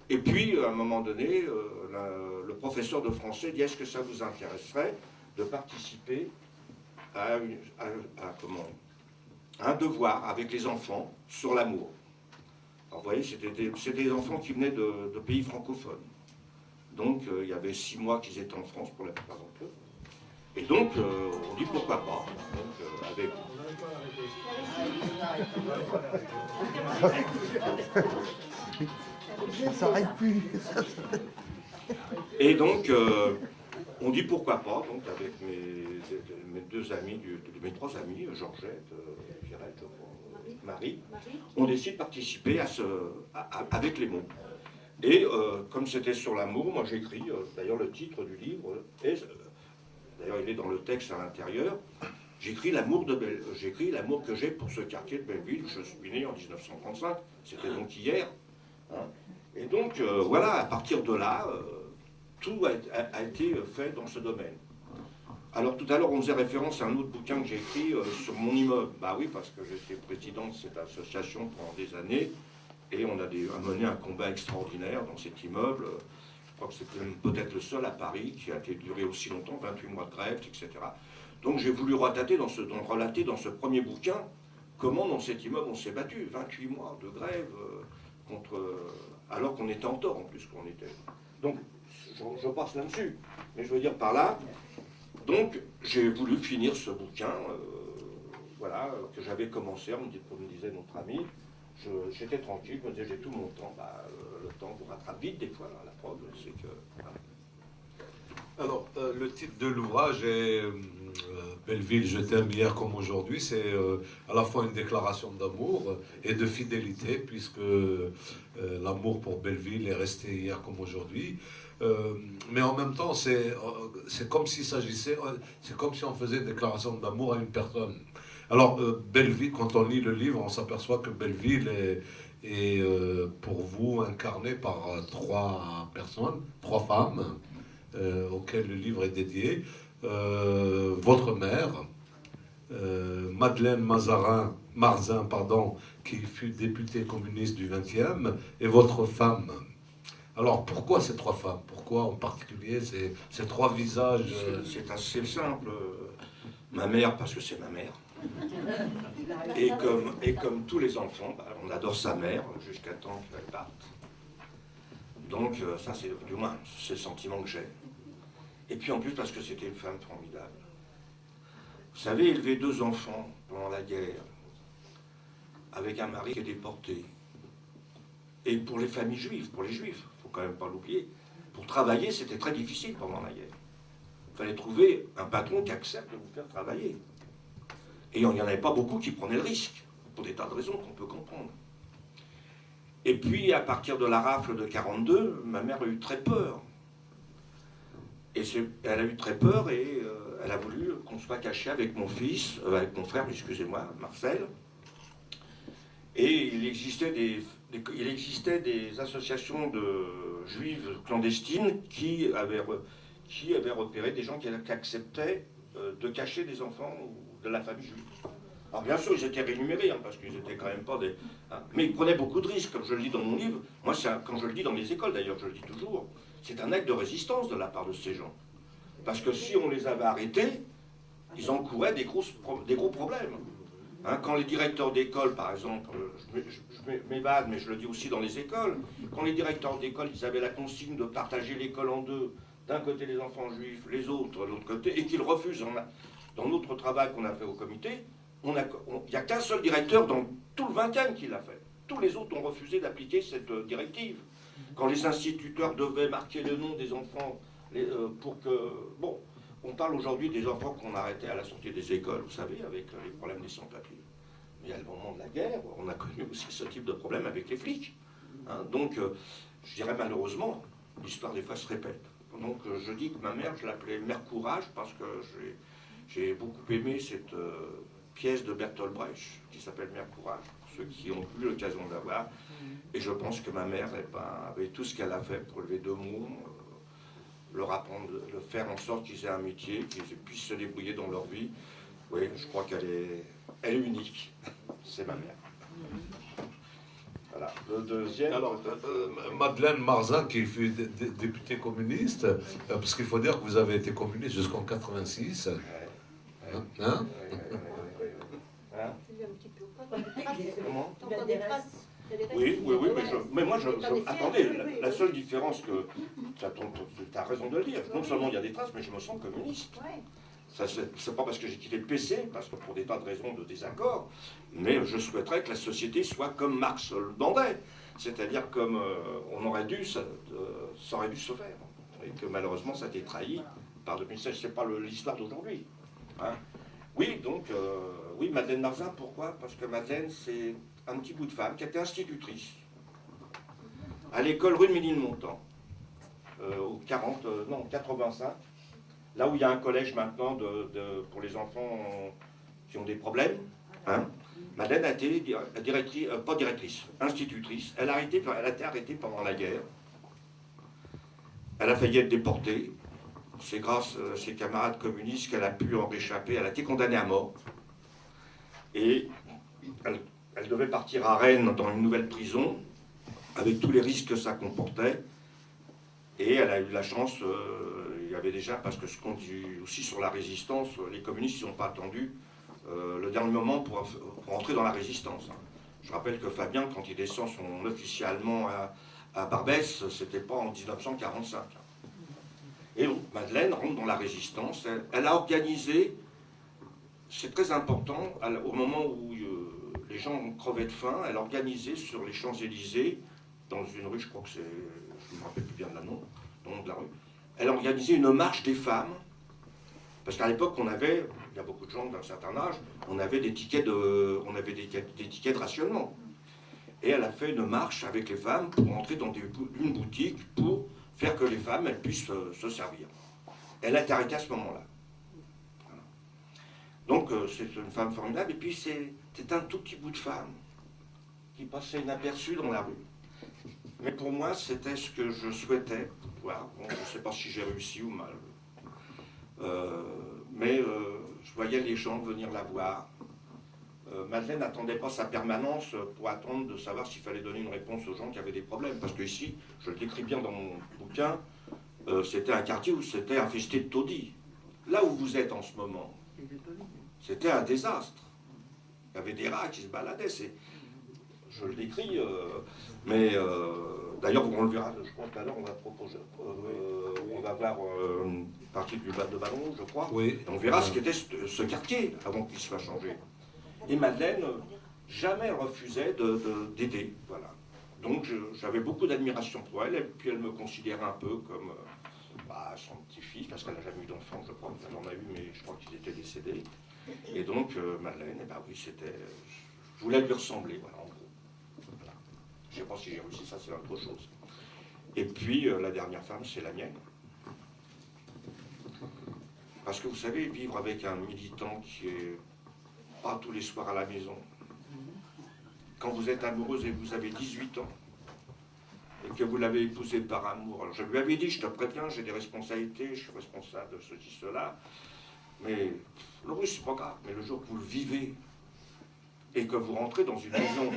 Et puis, à un moment donné, le professeur de français dit, est-ce que ça vous intéresserait de participer à un devoir avec les enfants sur l'amour? Alors, vous voyez, c'était des enfants qui venaient de pays francophones. Donc, il y avait 6 mois qu'ils étaient en France pour la plupart d'entre eux. Et donc, on dit pourquoi pas. Donc, avec... Ça s'arrête plus. Et donc, on dit pourquoi pas, donc avec mes 2 amis, mes 3 amis, Georgette, Pierrette, Marie, on décide de participer avec les mots. Et comme c'était sur l'amour, moi j'écris, d'ailleurs le titre du livre, d'ailleurs il est dans le texte à l'intérieur, j'écris l'amour que j'ai pour ce quartier de Belleville où je suis né en 1935, c'était donc hier. Hein. Et donc voilà, à partir de là, tout a été fait dans ce domaine. Alors tout à l'heure on faisait référence à un autre bouquin que j'ai écrit sur mon immeuble. Bah oui, parce que j'étais président de cette association pendant des années et on a mené un combat extraordinaire dans cet immeuble. Je crois que c'était peut-être le seul à Paris qui a duré aussi longtemps, 28 mois de grève, etc. Donc j'ai voulu relater dans ce premier bouquin comment dans cet immeuble on s'est battu, 28 mois de grève, alors qu'on était en tort en plus qu'on était. Donc, je passe là-dessus. Mais je veux dire par là, donc j'ai voulu finir ce bouquin, voilà, que j'avais commencé, comme me disait notre ami. J'étais tranquille, je me disais j'ai tout mon temps, le temps vous rattrape vite des fois, la preuve, c'est que... Voilà. Alors, le titre de l'ouvrage est Belleville, je t'aime hier comme aujourd'hui. C'est à la fois une déclaration d'amour et de fidélité, puisque l'amour pour Belleville est resté hier comme aujourd'hui. Mais en même temps, c'est comme s'il s'agissait, c'est comme si on faisait une déclaration d'amour à une personne. Alors, Belleville, quand on lit le livre, on s'aperçoit que Belleville est pour vous incarné par trois personnes, trois femmes, auquel le livre est dédié. Votre mère, Madeleine Marzin, qui fut députée communiste du 20e, et votre femme. Alors pourquoi ces trois femmes? Pourquoi en particulier ces trois visages? C'est assez simple. Ma mère, parce que c'est ma mère. Et comme tous les enfants, on adore sa mère jusqu'à temps qu'elle parte. Donc ça, c'est du moins c'est le sentiment que j'ai. Et puis en plus parce que c'était une femme formidable. Vous savez, élever deux enfants pendant la guerre, avec un mari qui est déporté, et pour les familles juives, pour les juifs, il ne faut quand même pas l'oublier, pour travailler, c'était très difficile pendant la guerre. Il fallait trouver un patron qui accepte de vous faire travailler. Et il n'y en avait pas beaucoup qui prenaient le risque, pour des tas de raisons qu'on peut comprendre. Et puis, à partir de la rafle de 1942, ma mère a eu très peur. Et elle a eu très peur et elle a voulu qu'on soit caché avec mon fils, avec mon frère, excusez-moi, Marcel. Et il existait des associations de juives clandestines qui avaient repéré des gens qui acceptaient de cacher des enfants de la famille juive. Alors bien sûr, ils étaient rémunérés, parce qu'ils étaient quand même pas des... mais ils prenaient beaucoup de risques, comme je le dis dans mon livre. Moi, quand je le dis dans les écoles, d'ailleurs, je le dis toujours, c'est un acte de résistance de la part de ces gens. Parce que si on les avait arrêtés, ils encouraient des gros problèmes. Quand les directeurs d'école, par exemple, je m'évade, mais je le dis aussi dans les écoles, quand les directeurs d'école, ils avaient la consigne de partager l'école en deux, d'un côté les enfants juifs, les autres de l'autre côté, et qu'ils refusent, dans notre travail qu'on a fait au comité, il n'y a qu'un seul directeur dans tout le 20e qui l'a fait. Tous les autres ont refusé d'appliquer cette directive. Quand les instituteurs devaient marquer le nom des enfants pour que... Bon, on parle aujourd'hui des enfants qu'on arrêtait à la sortie des écoles, vous savez, avec les problèmes des sans-papiers. Mais à le moment de la guerre, on a connu aussi ce type de problème avec les flics. Donc, je dirais malheureusement, l'histoire des fois se répète. Donc, je dis que ma mère, je l'appelais Mère Courage parce que j'ai beaucoup aimé cette pièce de Bertolt Brecht qui s'appelle Mère Courage, pour ceux qui ont eu l'occasion de la voir. Et je pense que ma mère, avec tout ce qu'elle a fait pour lever deux mots, leur apprendre, de faire en sorte qu'ils aient un métier, qu'ils puissent se débrouiller dans leur vie. Oui, je crois qu'elle est unique. C'est ma mère. Voilà. Le deuxième... Alors, Madeleine Marzin, qui fut députée communiste, parce qu'il faut dire que vous avez été communiste jusqu'en 86. Hein? Comment? Oui, mais moi, attendez, la seule différence que... Tu as raison de le dire. Non seulement il y a des traces, mais je me sens communiste. C'est pas parce que j'ai quitté le PC, parce que pour des tas de raisons de désaccord, mais je souhaiterais que la société soit comme Marx le demandait, c'est-à-dire comme ça aurait dû se faire, et que malheureusement ça a été trahi par 2016. C'est pas l'histoire d'aujourd'hui. Oui, donc, oui, Madeleine Marzin, pourquoi? Parce que Madeleine, c'est un petit bout de femme qui était institutrice à l'école rue de Ménilmontant, au 85, là où il y a un collège maintenant pour les enfants qui ont des problèmes. Madeleine a été institutrice. Elle a été arrêtée pendant la guerre. Elle a failli être déportée. C'est grâce à ses camarades communistes qu'elle a pu en réchapper. Elle a été condamnée à mort. Et elle devait partir à Rennes dans une nouvelle prison, avec tous les risques que ça comportait. Et elle a eu la chance, il y avait déjà, parce que ce qu'on dit aussi sur la résistance, les communistes n'ont pas attendu le dernier moment pour entrer dans la résistance. Je rappelle que Fabien, quand il descend son officier allemand à Barbès, c'était pas en 1945. Et donc, Madeleine rentre dans la résistance. Elle a organisé, c'est très important, au moment où les gens crevaient de faim, elle a organisé sur les Champs-Élysées, dans une rue, je crois que c'est, je ne me rappelle plus bien de la nom de la rue, elle a organisé une marche des femmes, parce qu'à l'époque, on avait, il y a beaucoup de gens d'un certain âge, on avait des tickets de rationnement. Et elle a fait une marche avec les femmes pour entrer dans une boutique pour faire que les femmes elles puissent se servir. Elle a été arrêtée à ce moment-là. Voilà. Donc c'est une femme formidable. Et puis c'est un tout petit bout de femme qui passait inaperçu dans la rue. Mais pour moi, c'était ce que je souhaitais voir. Bon, je ne sais pas si j'ai réussi ou mal. Mais je voyais les gens venir la voir. Madeleine n'attendait pas sa permanence pour attendre de savoir s'il fallait donner une réponse aux gens qui avaient des problèmes. Parce que ici, je le décris bien dans mon bouquin, c'était un quartier où c'était infesté de taudis. Là où vous êtes en ce moment, c'était un désastre. Il y avait des rats qui se baladaient. Je le décris, mais d'ailleurs, on le verra, je pense tout à l'heure, on va proposer, on va voir une partie du bas de ballon, je crois. Oui. On verra ce qu'était ce quartier avant qu'il soit changé. Et Madeleine, jamais elle refusait d'aider. Voilà. Donc j'avais beaucoup d'admiration pour elle, et puis elle me considérait un peu comme son petit-fils, parce qu'elle n'a jamais eu d'enfant, je crois. Elle en a eu, mais je crois qu'il était décédé. Et donc Madeleine, oui, c'était. Je voulais lui ressembler, voilà, en gros. Voilà. Je ne sais pas si j'ai réussi, ça c'est autre chose. Et puis la dernière femme, c'est la mienne. Parce que vous savez, vivre avec un militant qui est pas tous les soirs à la maison, quand vous êtes amoureuse et que vous avez 18 ans, et que vous l'avez épousé par amour, alors je lui avais dit, je te préviens, j'ai des responsabilités, je suis responsable de ceci, cela, mais le russe, c'est pas grave, mais le jour que vous le vivez, et que vous rentrez dans une maison,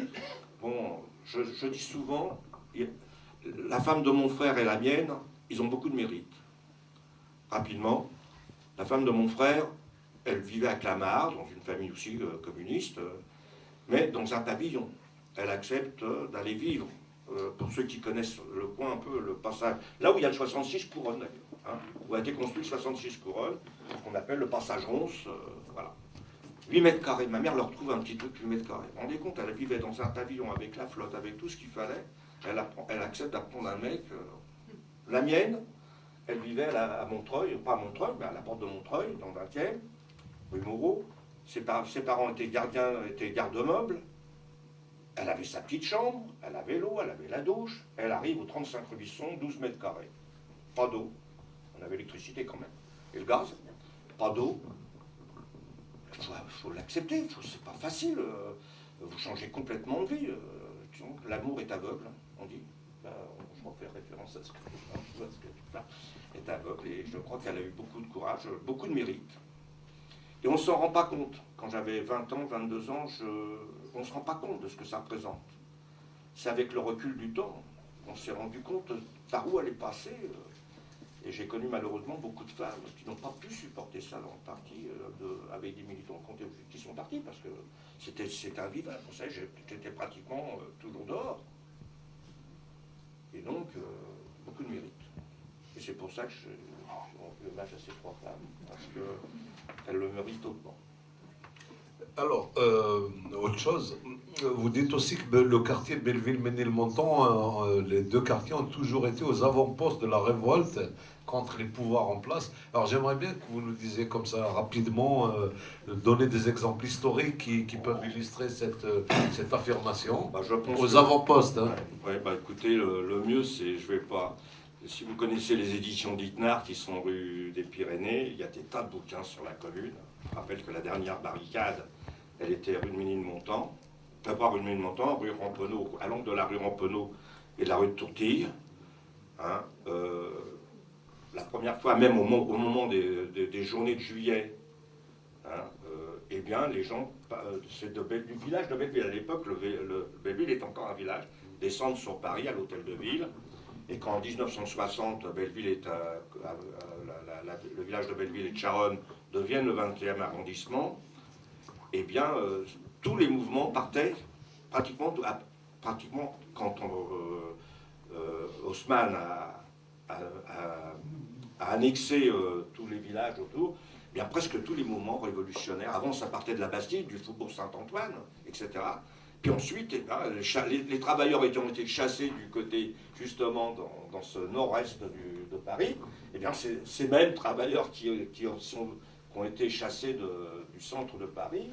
bon, je dis souvent, la femme de mon frère et la mienne, ils ont beaucoup de mérite. Rapidement, la femme de mon frère, elle vivait à Clamart, dans une famille aussi communiste, mais dans un pavillon. Elle accepte d'aller vivre, pour ceux qui connaissent le coin un peu, le passage, là où il y a le 66 couronnes d'ailleurs, hein, où a été construit le 66 couronnes, qu'on appelle le passage Ronce, voilà. 8 mètres carrés, ma mère leur trouve un petit truc 8 mètres carrés. Vous vous rendez compte, elle vivait dans un pavillon avec la flotte, avec tout ce qu'il fallait, elle accepte d'apprendre un mec. La mienne, elle vivait à Montreuil, pas à Montreuil, mais à la porte de Montreuil, dans le 20e, rue Moreau. Ses parents étaient gardiens, étaient garde-meubles. Elle avait sa petite chambre, elle avait l'eau, elle avait la douche. Elle arrive au 35 rue Bisson, 12 mètres carrés. Pas d'eau. On avait l'électricité quand même. Et le gaz, pas d'eau. Il faut l'accepter, c'est pas facile. Vous changez complètement de vie. L'amour est aveugle, on dit. Je crois faire référence à ce que est aveugle. Et je crois qu'elle a eu beaucoup de courage, beaucoup de mérite. Et on ne s'en rend pas compte. Quand j'avais 20 ans, 22 ans, on ne se rend pas compte de ce que ça représente. C'est avec le recul du temps, on s'est rendu compte par où elle est passée. Et j'ai connu malheureusement beaucoup de femmes qui n'ont pas pu supporter ça dans le parti, avec des militants qui sont partis, parce que c'était invivable. Vous savez, j'étais pratiquement toujours dehors. Et donc, beaucoup de mérite. Et c'est pour ça que je rends hommage à ces 3 femmes, parce qu'elles le méritent autant. Alors, autre chose, vous dites aussi que le quartier de Belleville-Ménilmontant, les 2 quartiers ont toujours été aux avant-postes de la révolte contre les pouvoirs en place. Alors j'aimerais bien que vous nous disiez comme ça rapidement, donner des exemples historiques qui peuvent illustrer cette affirmation. Je pense aux avant-postes. Hein. Ouais, écoutez, le mieux c'est, je vais pas... Si vous connaissez les éditions d'Itnard qui sont rue des Pyrénées, il y a des tas de bouquins sur la commune. Je rappelle que la dernière barricade, elle était rue de Ménilmontant. D'abord rue de Ménilmontant, rue Rampeneau, à l'angle de la rue Rampeneau et de la rue de Tourtille. Hein, la première fois, même au moment des journées de juillet, hein, eh bien, les gens, c'est du village de Belleville. À l'époque, le Belleville est encore un village, descendent sur Paris à l'hôtel de ville. Et quand en 1960, Belleville est le village de Belleville et de Charonne deviennent le 20e arrondissement, eh bien, tous les mouvements partaient pratiquement quand Haussmann a annexé tous les villages autour, eh bien, presque tous les mouvements révolutionnaires. Avant, ça partait de la Bastille, du Faubourg Saint-Antoine, etc. Puis ensuite, eh bien, les travailleurs ayant été chassés du côté, justement, dans ce nord-est de Paris, eh bien, ces mêmes travailleurs qui ont été chassés du centre de Paris,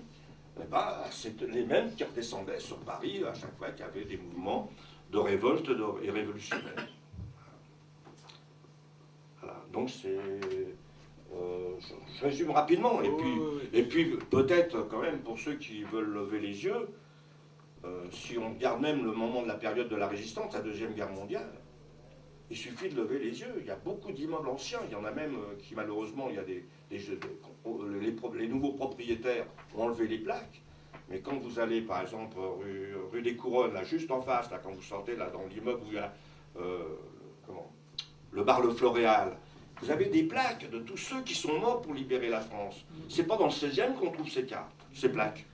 eh ben, c'est les mêmes qui redescendaient sur Paris à chaque fois qu'il y avait des mouvements de révolte et révolutionnaires. Voilà. Donc c'est... je résume rapidement. Et puis peut-être quand même pour ceux qui veulent lever les yeux, si on regarde même le moment de la période de la résistance, la Deuxième Guerre mondiale, il suffit de lever les yeux. Il y a beaucoup d'immeubles anciens. Il y en a même qui, malheureusement, il y a les nouveaux propriétaires ont enlevé les plaques. Mais quand vous allez, par exemple, rue des Couronnes, là, juste en face, là, quand vous sortez là, dans l'immeuble où il y a le bar Le Floréal, vous avez des plaques de tous ceux qui sont morts pour libérer la France. C'est pas dans le 16e qu'on trouve ces cartes, ces plaques.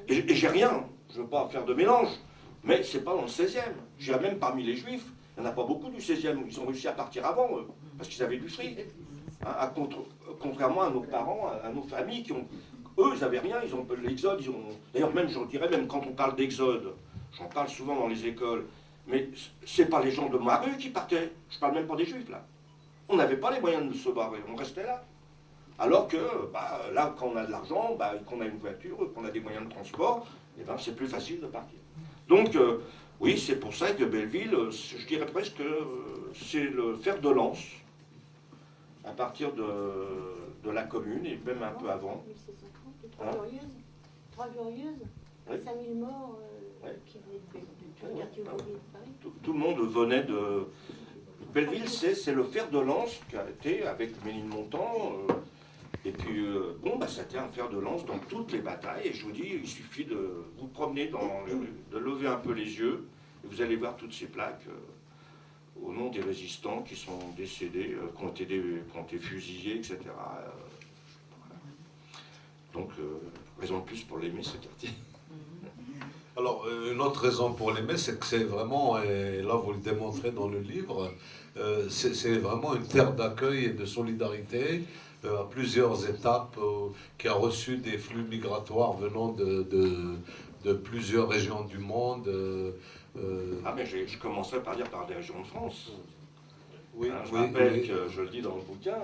Et j'ai rien, je ne veux pas faire de mélange, mais c'est pas dans le 16e. J'ai même parmi les Juifs, il n'y en a pas beaucoup du 16e, ils ont réussi à partir avant, eux, parce qu'ils avaient du fric. Hein, contrairement à nos parents, à nos familles, qui ont... Eux, ils n'avaient rien, ils ont l'exode, ils ont... D'ailleurs, même, je dirais, même quand on parle d'exode, j'en parle souvent dans les écoles, mais c'est pas les gens de ma rue qui partaient, je parle même pas des Juifs, là. On n'avait pas les moyens de se barrer, on restait là. Alors que, là, quand on a de l'argent, qu'on a une voiture, qu'on a des moyens de transport, eh ben, c'est plus facile de partir. Donc, oui, c'est pour ça que Belleville, je dirais presque que c'est le fer de lance, à partir de la commune, et même un peu avant. 1730, Trois Glorieuses, oui. 5000 morts Oui. qui venaient du quartier ouvrier de Paris. Tout le monde venait de... Belleville, c'est le fer de lance qui a été, avec Ménilmontant, et puis, c'était un fer de lance dans toutes les batailles, et je vous dis, il suffit de vous promener dans les rues, de lever un peu les yeux, et vous allez voir toutes ces plaques au nom des résistants qui sont décédés, qui ont été fusillés, etc. Donc, raison de plus pour l'aimer, ce quartier. Alors, une autre raison pour l'aimer, c'est que c'est vraiment, et là vous le démontrez dans le livre, c'est vraiment une terre d'accueil et de solidarité à plusieurs étapes, qui a reçu des flux migratoires venant de plusieurs régions du monde. Mais je commencerai par dire par des régions de France. Oui, je rappelle que, je le dis dans le bouquin,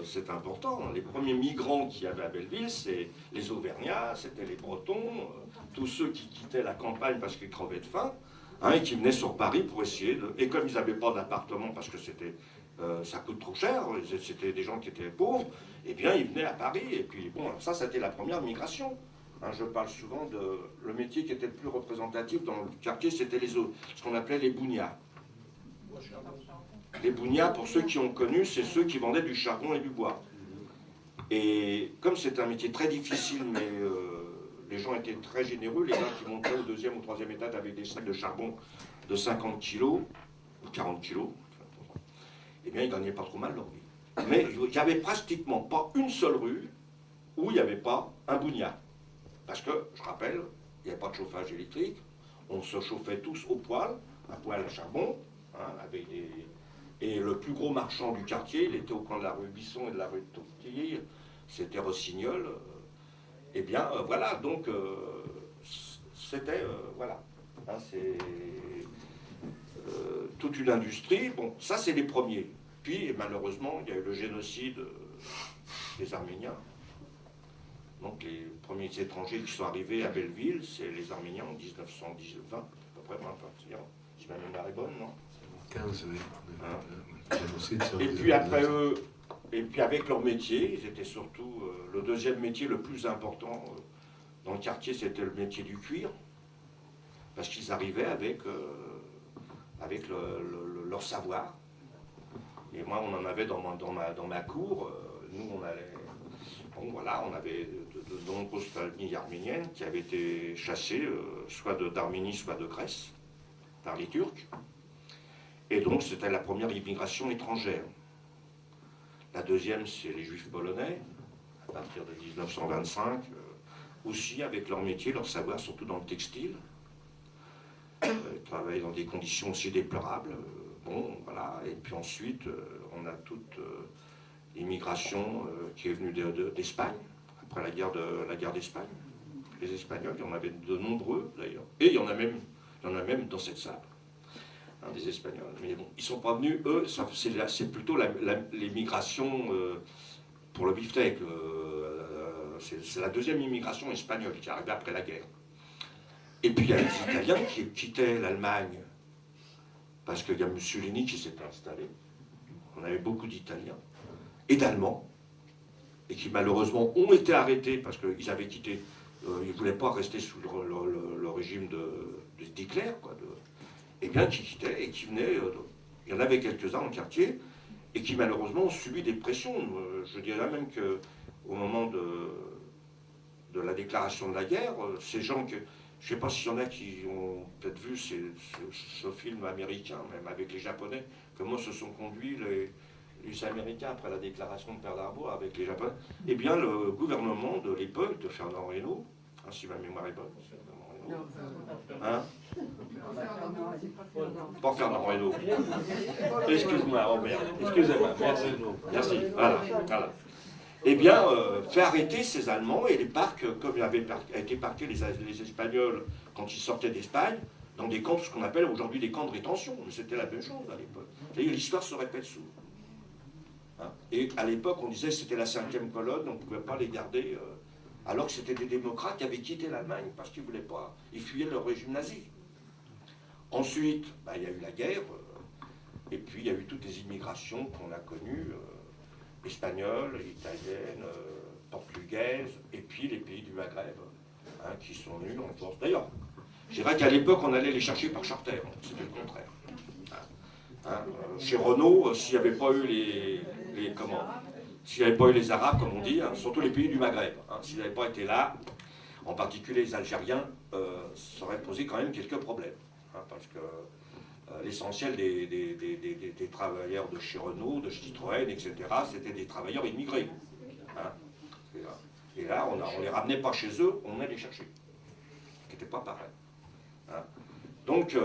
c'est important. Les premiers migrants qu'il y avait à Belleville, c'est les Auvergnats, c'était les Bretons, tous ceux qui quittaient la campagne parce qu'ils crevaient de faim, et qui venaient sur Paris pour essayer de... Et comme ils n'avaient pas d'appartement parce que ça coûte trop cher, c'était des gens qui étaient pauvres, eh bien ils venaient à Paris. Et puis bon, ça c'était la première migration. Je parle souvent de... Le métier qui était le plus représentatif dans le quartier, c'était ce qu'on appelait les bougnats. Les bougnats, pour ceux qui ont connu, c'est ceux qui vendaient du charbon et du bois. Et comme c'est un métier très difficile, mais les gens étaient très généreux, les gars qui montaient au 2e ou 3e étage avec des sacs de charbon de 50 kilos, ou 40 kilos, eh bien, ils ne gagnaient pas trop mal leur vie. Mais il n'y avait pratiquement pas une seule rue où il n'y avait pas un bougnat. Parce que, je rappelle, il n'y avait pas de chauffage électrique, on se chauffait tous au poêle, un poêle à charbon, avec des... Et le plus gros marchand du quartier, il était au coin de la rue Bisson et de la rue de Tourtille, c'était Rossignol. Eh bien, voilà, donc, c'était, voilà, c'est toute une industrie. Bon, ça, c'est les premiers. Puis, malheureusement, il y a eu le génocide des Arméniens. Donc, les premiers étrangers qui sont arrivés à Belleville, c'est les Arméniens en 1920, à peu près, si ma mémoire est bonne, non ? 15, oui. Et puis après eux, et puis avec leur métier, ils étaient surtout le deuxième métier le plus important dans le quartier, c'était le métier du cuir, parce qu'ils arrivaient avec leur savoir. Et moi, on en avait dans ma cour. Nous, on allait, bon voilà, on avait de nombreuses familles arméniennes qui avaient été chassées, soit d'Arménie, soit de Grèce, par les Turcs. Et donc, c'était la première immigration étrangère. La deuxième, c'est les Juifs polonais, à partir de 1925, aussi avec leur métier, leur savoir, surtout dans le textile. Ils travaillent dans des conditions aussi déplorables. Bon, voilà. Et puis ensuite, on a toute l'immigration qui est venue d'Espagne, après la guerre d'Espagne. Les Espagnols, il y en avait de nombreux d'ailleurs. Et il y en a même dans cette salle, hein, des Espagnols. Mais bon, ils ne sont pas venus, eux, c'est plutôt l'immigration pour le beefsteak. C'est la deuxième immigration espagnole qui est arrivée après la guerre. Et puis il y a les Italiens qui quittaient l'Allemagne parce qu'il y a Mussolini qui s'était installé. On avait beaucoup d'Italiens et d'Allemands, et qui malheureusement ont été arrêtés parce qu'ils avaient quitté. Ils ne voulaient pas rester sous le régime d'Hitler, et bien qui quittaient et qui venaient. Il y en avait quelques-uns dans le quartier et qui malheureusement ont subi des pressions. Je dirais même qu'au moment de la déclaration de la guerre, ces gens que. Je ne sais pas s'il y en a qui ont peut-être vu ce film américain, même avec les Japonais, comment se sont conduits les Américains après la déclaration de Pearl Harbor avec les Japonais. Eh bien, le gouvernement de l'époque, de Fernand Reynaud, hein, si ma mémoire est bonne, hein, pas Fernand Reynaud. Excuse-moi, Robert. Excusez-moi. Merci. Voilà. Eh bien, fait arrêter ces Allemands et les parcs, comme avaient été parqués les Espagnols quand ils sortaient d'Espagne, dans des camps, ce qu'on appelle aujourd'hui des camps de rétention. Mais c'était la même chose à l'époque. Et l'histoire se répète souvent. Hein, et à l'époque, on disait que c'était la 5e colonne, on ne pouvait pas les garder, alors que c'était des démocrates qui avaient quitté l'Allemagne parce qu'ils ne voulaient pas, ils fuyaient le régime nazi. Ensuite, il y a eu la guerre, et puis il y a eu toutes les immigrations qu'on a connues, espagnoles, italiennes, portugaises, et puis les pays du Maghreb, hein, qui sont venus en force. D'ailleurs, je dirais qu'à l'époque, on allait les chercher par charter, c'était le contraire. Chez Renault, s'il n'y avait pas eu s'il n'y avait pas eu les Arabes, comme on dit, hein, surtout les pays du Maghreb, hein, s'ils n'avaient pas été là, en particulier les Algériens, ça aurait posé quand même quelques problèmes, hein, parce que l'essentiel des travailleurs de chez Renault, de Citroën, etc., c'était des travailleurs immigrés. Hein. Et là, on ne les ramenait pas chez eux, on allait les chercher. Ce qui n'était pas pareil. Hein. Donc,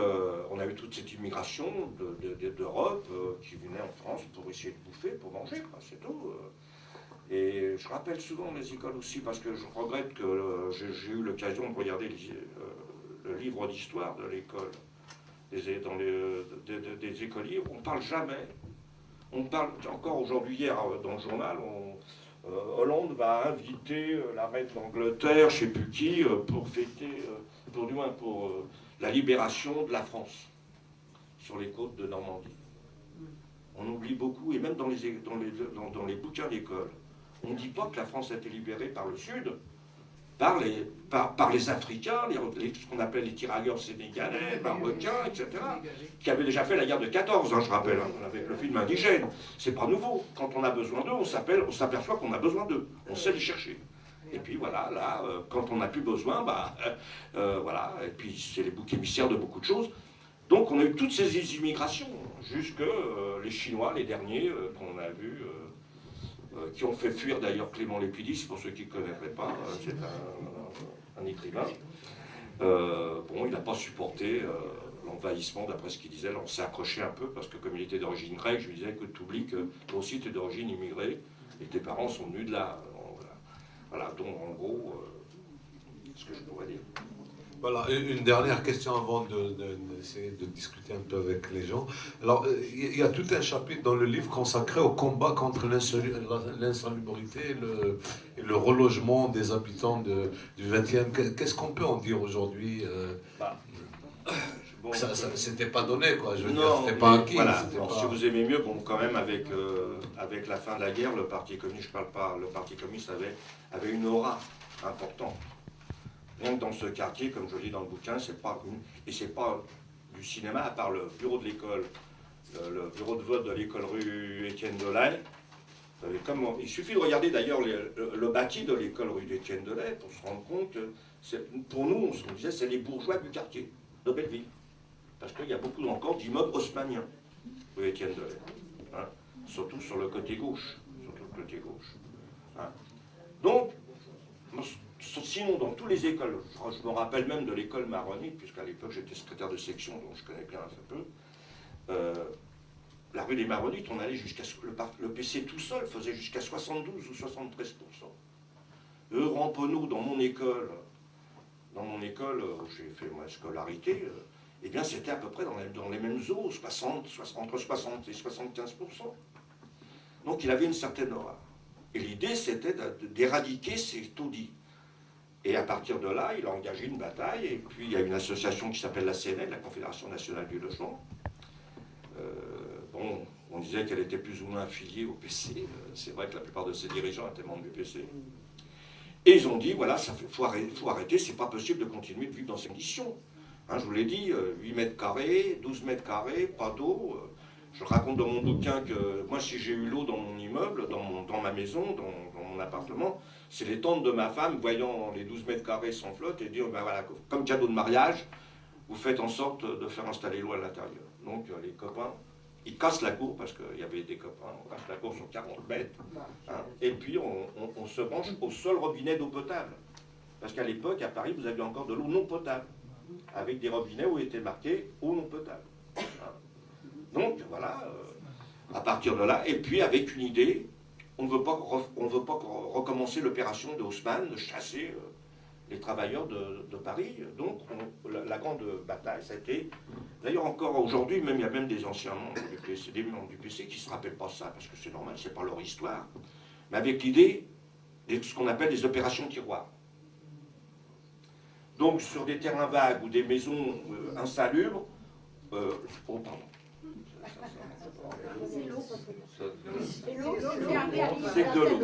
on a eu toute cette immigration d'Europe qui venait en France pour essayer de bouffer, pour manger, c'est tout. Et je rappelle souvent les écoles aussi, parce que je regrette que j'ai eu l'occasion de regarder le livre d'histoire de l'école. Des écoliers, on ne parle jamais. On parle encore aujourd'hui, hier, dans le journal, Hollande va inviter la reine d'Angleterre, je ne sais plus qui, pour fêter, pour la libération de la France, sur les côtes de Normandie. On oublie beaucoup, et même dans les bouquins d'école, on ne dit pas que la France a été libérée par le Sud, par les Africains, ce qu'on appelle les tirailleurs sénégalais, marocains, etc., qui avaient déjà fait la guerre de 14, hein, je rappelle, hein, avec le film Indigène. C'est pas nouveau. Quand on a besoin d'eux, on s'aperçoit qu'on a besoin d'eux. On sait les chercher. Et puis voilà, là, quand on n'a plus besoin, voilà, et puis c'est les boucs émissaires de beaucoup de choses. Donc on a eu toutes ces immigrations, jusque les Chinois, les derniers, qu'on a vus, qui ont fait fuir d'ailleurs Clément Lépidis, pour ceux qui ne connaîtraient pas, c'est un écrivain. Bon, il n'a pas supporté l'envahissement, d'après ce qu'il disait, on s'est accroché un peu, parce que comme il était d'origine grecque, je lui disais que tu oublies que toi aussi tu es d'origine immigrée, et tes parents sont venus de là. Voilà, donc en gros, ce que je pourrais dire. Voilà, une dernière question avant d'essayer de discuter un peu avec les gens. Alors, il y a tout un chapitre dans le livre consacré au combat contre l'insalubrité et le relogement des habitants du 20e. Qu'est-ce qu'on peut en dire aujourd'hui bon, c'était pas donné, quoi. Je veux dire, c'était pas acquis. Voilà. Si vous aimez mieux, bon, quand même, avec la fin de la guerre, le Parti communiste, je parle pas, le Parti communiste avait une aura importante. Rien que dans ce quartier, comme je le dis dans le bouquin, c'est pas du cinéma, à part le bureau de l'école, le bureau de vote de l'école rue Étienne Delay. Il suffit de regarder d'ailleurs le bâti de l'école rue Étienne Delay pour se rendre compte que, pour nous, on disait, c'est les bourgeois du quartier de Belleville. Parce qu'il y a beaucoup encore d'immeubles haussmanniens, rue Étienne Delay. Hein, surtout sur le côté gauche. Hein. Donc, Sinon, dans toutes les écoles, je me rappelle même de l'école maronite, puisqu'à l'époque j'étais secrétaire de section, donc je connais bien un peu. La rue des Maronites, on allait jusqu'à... Le PC tout seul faisait jusqu'à 72 ou 73%. Ramponneau, dans mon école où j'ai fait ma scolarité, eh bien c'était à peu près dans les mêmes eaux, entre 60 et 75%. Donc il avait une certaine aura. Et l'idée, c'était d'éradiquer ces taudis. Et à partir de là, il a engagé une bataille, et puis il y a une association qui s'appelle la CNL, la Confédération Nationale du Logement. Bon, on disait qu'elle était plus ou moins affiliée au PC. C'est vrai que la plupart de ses dirigeants étaient membres du PC. Et ils ont dit, voilà, faut arrêter, c'est pas possible de continuer de vivre dans ces conditions. Hein, je vous l'ai dit, 8 mètres carrés, 12 mètres carrés, pas d'eau. Je raconte dans mon bouquin que moi, si j'ai eu l'eau dans mon immeuble, dans ma maison, dans mon appartement, c'est les tantes de ma femme, voyant les 12 mètres carrés sans flotte, et dire, ben voilà, comme cadeau de mariage, vous faites en sorte de faire installer l'eau à l'intérieur. Donc les copains, ils cassent la cour, parce qu'il y avait des copains, on casse la cour sur 40 mètres, hein, et puis on se branche au seul robinet d'eau potable. Parce qu'à l'époque, à Paris, vous aviez encore de l'eau non potable, avec des robinets où était marqué eau non potable. Hein. Donc voilà, à partir de là, et puis avec une idée, on ne veut pas recommencer l'opération de Haussmann, de chasser les travailleurs de Paris. Donc la grande bataille, ça a été, d'ailleurs encore aujourd'hui, même il y a même des anciens membres du PC, des membres du PC qui ne se rappellent pas ça, parce que c'est normal, c'est pas leur histoire, mais avec l'idée de ce qu'on appelle des opérations tiroirs. Donc sur des terrains vagues ou des maisons insalubres, oh pardon. C'est de l'eau.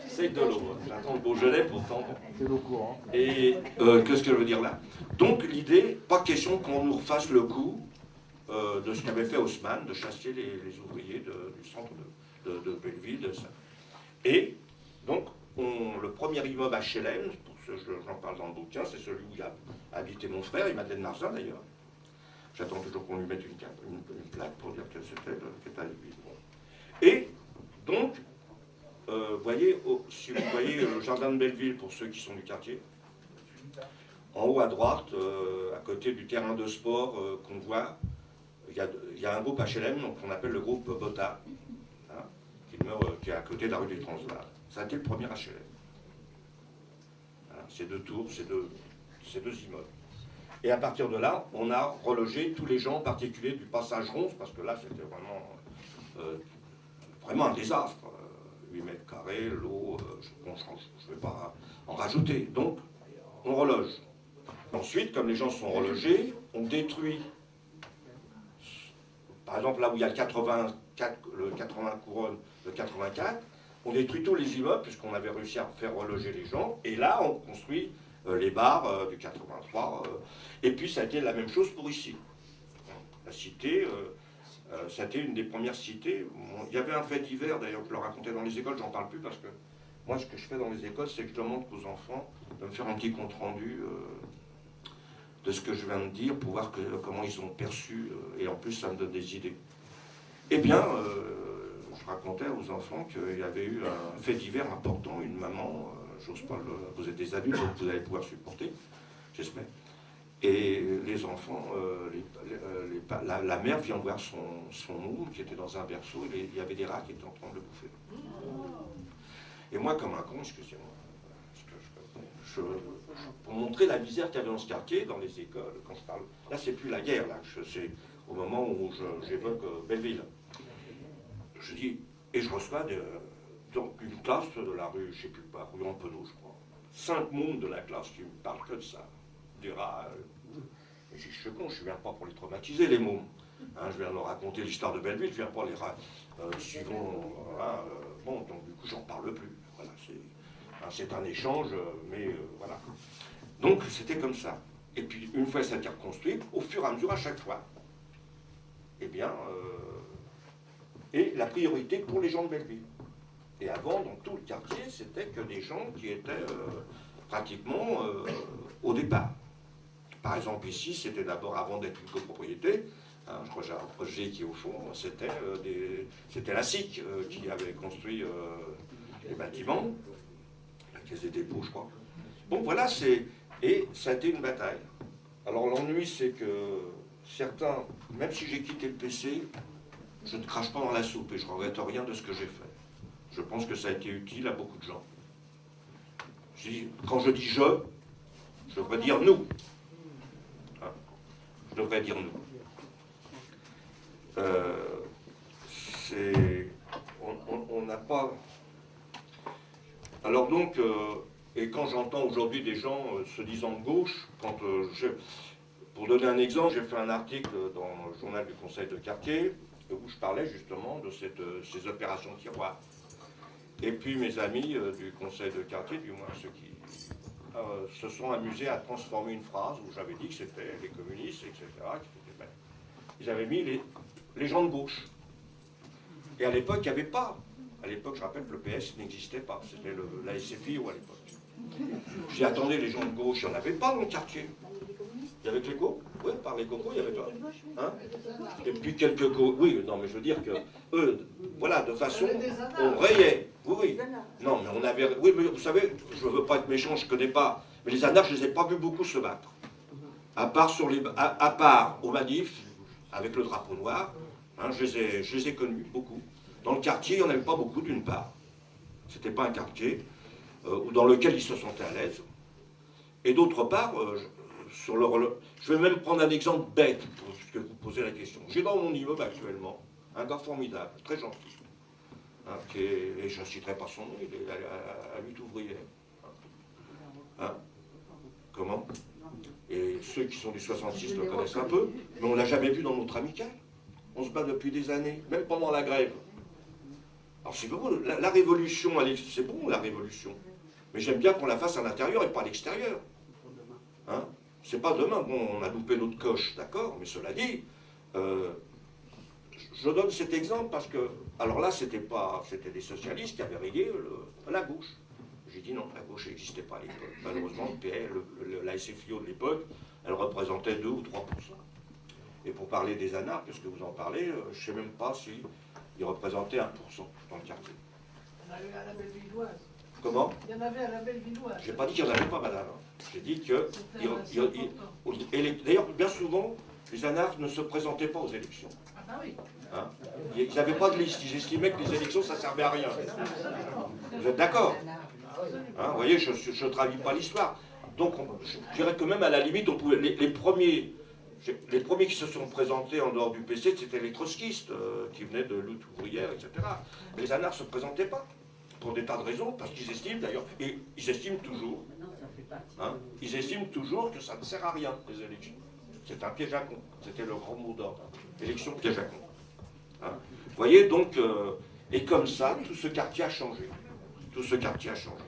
C'est de l'eau. J'attends le Beaujolais pourtant. C'est l'eau courante. Et qu'est-ce que je veux dire là? Donc l'idée, pas question qu'on nous refasse le coup de ce qu'avait fait Haussmann, de chasser les ouvriers du centre de Belleville. De ça. Et donc le premier immeuble HLM, j'en parle dans le bouquin, c'est celui où il a habité mon frère et Madeleine Marzin d'ailleurs. J'attends toujours qu'on lui mette une plaque pour dire que c'était à lui. Et donc, si vous voyez le jardin de Belleville, pour ceux qui sont du quartier, en haut à droite, à côté du terrain de sport qu'on voit, il y a un groupe HLM donc, qu'on appelle le groupe Botta, hein, qui est à côté de la rue du Transvaal. Ça a été le premier HLM. Voilà, c'est 2 tours, c'est deux immeubles. Et à partir de là, on a relogé tous les gens, en particulier du passage Ronce, parce que là, c'était vraiment un désastre. 8 mètres carrés, l'eau, je ne vais pas en rajouter. Donc, on reloge. Ensuite, comme les gens sont relogés, on détruit, par exemple, là où il y a le 80 couronnes, le 84, on détruit tous les immeubles, puisqu'on avait réussi à faire reloger les gens, et là, on construit les bars du 83, et puis ça a été la même chose pour ici. La cité, ça a été une des premières cités. Il y avait un fait divers, d'ailleurs, que je le racontais dans les écoles, j'en parle plus, parce que moi, ce que je fais dans les écoles, c'est que je demande aux enfants de me faire un petit compte-rendu de ce que je viens de dire, pour voir comment ils ont perçu, et en plus, ça me donne des idées. Eh bien, je racontais aux enfants qu'il y avait eu un fait divers important, une maman... j'ose pas vous êtes des adultes, donc vous allez pouvoir supporter, j'espère. Et les enfants, la mère vient voir son môme qui était dans un berceau, et il y avait des rats qui étaient en train de le bouffer. Et moi, comme un con, excusez-moi, pour montrer la misère qu'il y avait dans ce quartier, dans les écoles, quand je parle, là c'est plus la guerre, là, c'est au moment où j'évoque Belleville. Je dis, et je reçois donc une classe de la rue, je ne sais plus pas, rue Ramponneau, je crois. 5 mômes de la classe qui me parlent que de ça. Des rats. Et je suis con, je ne viens pas pour les traumatiser, les mômes. Hein, je viens leur raconter l'histoire de Belleville, je ne viens pas les rats. Voilà, bon, donc du coup, j'en parle plus. Voilà, c'est un échange, mais voilà. Donc, c'était comme ça. Et puis, une fois ça a été reconstruit, au fur et à mesure, à chaque fois, eh bien, et la priorité pour les gens de Belleville. Et avant, dans tout le quartier, c'était que des gens qui étaient pratiquement au départ. Par exemple, ici, c'était d'abord, avant d'être une copropriété, hein, je crois que j'ai un projet qui est au fond, c'était la SIC qui avait construit les bâtiments, la Caisse des dépôts, je crois. Bon, voilà, et ça a été une bataille. Alors l'ennui, c'est que certains, même si j'ai quitté le PC, je ne crache pas dans la soupe et je ne regrette rien de ce que j'ai fait. Je pense que ça a été utile à beaucoup de gens. Quand je dis je devrais dire nous. Hein, je devrais dire nous. On n'a pas... Alors donc, et quand j'entends aujourd'hui des gens se disant de gauche, pour donner un exemple, j'ai fait un article dans le journal du Conseil de quartier où je parlais justement de ces opérations tiroirs. Et puis mes amis du Conseil de quartier, du moins ceux qui se sont amusés à transformer une phrase où j'avais dit que c'était les communistes, etc. Ils avaient mis les gens de gauche. Et à l'époque, il n'y avait pas. À l'époque, je rappelle que le PS n'existait pas. C'était la SFIO à l'époque. J'ai attendu les gens de gauche, il n'y en avait pas dans le quartier. Il y avait que les cocos. Oui, par les cocos, il y avait pas. Hein, et puis quelques cocos. Oui, non, mais je veux dire que eux, voilà, de façon, on rayait. Oui, oui. Non, mais on avait. Oui, mais vous savez, je ne veux pas être méchant, je ne connais pas. Mais les anarches, je ne les ai pas vus beaucoup se battre. À part aux manifs, avec le drapeau noir, hein, je les ai connus, beaucoup. Dans le quartier, il n'y en avait pas beaucoup, d'une part. C'était pas un quartier dans lequel ils se sentaient à l'aise. Et d'autre part, je vais même prendre un exemple bête, puisque vous posez la question. J'ai dans mon immeuble actuellement un gars formidable, très gentil, hein, et je ne citerai pas son nom, il est à lutte ouvrière. Hein, comment? Et ceux qui sont du 66 le connaissent un peu, mais on ne l'a jamais vu dans notre amicale. On se bat depuis des années, même pendant la grève. Alors c'est bon, la révolution, c'est bon la révolution. Mais j'aime bien qu'on la fasse à l'intérieur et pas à l'extérieur. Hein, c'est pas demain, bon, on a loupé notre coche, d'accord, mais cela dit, je donne cet exemple parce que, alors là, c'était des socialistes qui avaient rayé la gauche. J'ai dit non, la gauche n'existait pas à l'époque. Malheureusement, la SFIO de l'époque, elle représentait 2 ou 3%. Et pour parler des anards, puisque vous en parlez, je ne sais même pas si ils représentaient 1% dans le quartier. Il y en avait à la Bellevilloise. Comment? Il y en avait à la Bellevilloise. Je n'ai pas dit qu'il n'y en avait pas, madame. J'ai dit que... D'ailleurs, bien souvent, les anards ne se présentaient pas aux élections. Ah bah oui. Hein, ils n'avaient pas de liste. Ils estimaient que les élections, ça ne servait à rien. Vous êtes d'accord? Hein, vous voyez, je ne trahis pas l'histoire. Donc, je dirais que même à la limite, on pouvait... Les premiers qui se sont présentés en dehors du PC, c'était les trotskistes qui venaient de lutte ouvrière, etc. Les anards ne se présentaient pas, pour des tas de raisons, parce qu'ils estiment d'ailleurs, et ils estiment toujours, hein, ils estiment toujours que ça ne sert à rien, les élections. C'est un piège à con. C'était le grand mot d'ordre. Élection piège à con. Hein. Vous voyez, donc, et comme ça, tout ce quartier a changé. Tout ce quartier a changé.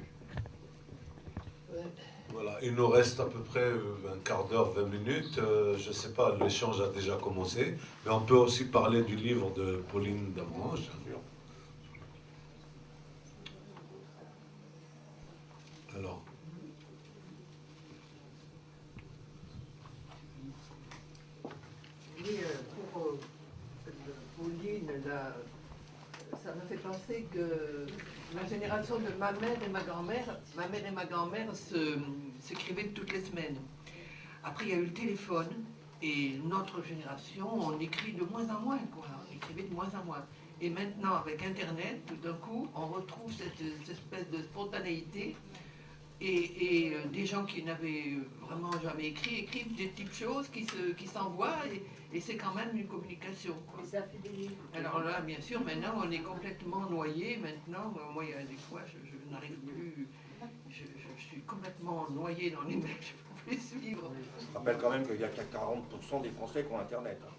Voilà, il nous reste à peu près un quart d'heure, 20 minutes. Je ne sais pas, l'échange a déjà commencé, mais on peut aussi parler du livre de Pauline Damrange. Alors. Oui, pour Pauline, ça m'a fait penser que la génération de ma mère et ma grand-mère s'écrivaient toutes les semaines. Après, il y a eu le téléphone, et notre génération, on écrit de moins en moins, quoi. On écrivait de moins en moins. Et maintenant, avec Internet, tout d'un coup, on retrouve cette espèce de spontanéité. Et des gens qui n'avaient vraiment jamais écrit, écrivent des petites choses qui s'envoient, et c'est quand même une communication, quoi. Alors là, bien sûr, maintenant, on est complètement noyé. Maintenant, moi, il y a des fois, je n'arrive plus, je suis complètement noyé dans les mails, je ne peux plus suivre. Je rappelle quand même qu'il y a 40% des Français qui ont Internet. Hein.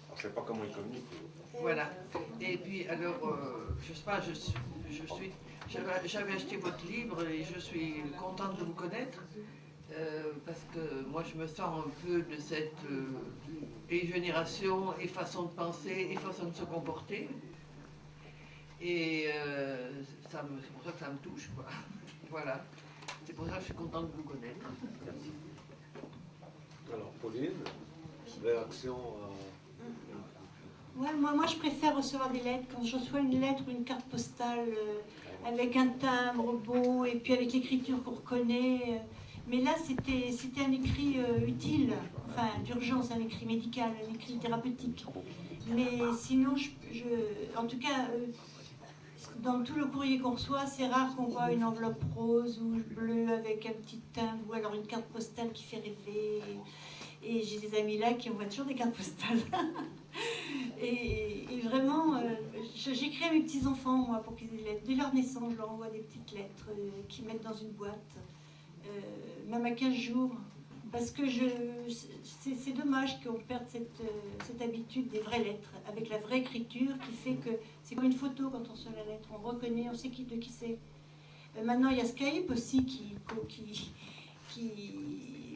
Alors, je ne sais pas comment ils communiquent. Voilà. Et puis, alors, je sais pas, j'avais acheté votre livre et je suis contente de vous connaître parce que moi je me sens un peu de cette et génération et façon de penser et façon de se comporter et c'est pour ça que ça me touche, quoi. Voilà, c'est pour ça que je suis contente de vous connaître. Merci. Alors Pauline, réaction Ouais, moi je préfère recevoir des lettres. Quand je reçois une lettre ou une carte postale avec un timbre beau et puis avec l'écriture qu'on reconnaît, Mais là, c'était un écrit utile, enfin d'urgence, un écrit médical, un écrit thérapeutique. Mais sinon, en tout cas, dans tout le courrier qu'on reçoit, c'est rare qu'on voit une enveloppe rose ou bleue avec un petit timbre ou alors une carte postale qui fait rêver. Et j'ai des amis là qui envoient toujours des cartes postales. et vraiment, j'écris à mes petits-enfants, moi, pour qu'ils aient des lettres. Dès leur naissance, je leur envoie des petites lettres qu'ils mettent dans une boîte, même à 15 jours. Parce que c'est dommage qu'on perde cette habitude des vraies lettres, avec la vraie écriture qui fait que c'est comme une photo quand on reçoit la lettre, on reconnaît, on sait de qui c'est. Maintenant, il y a Skype aussi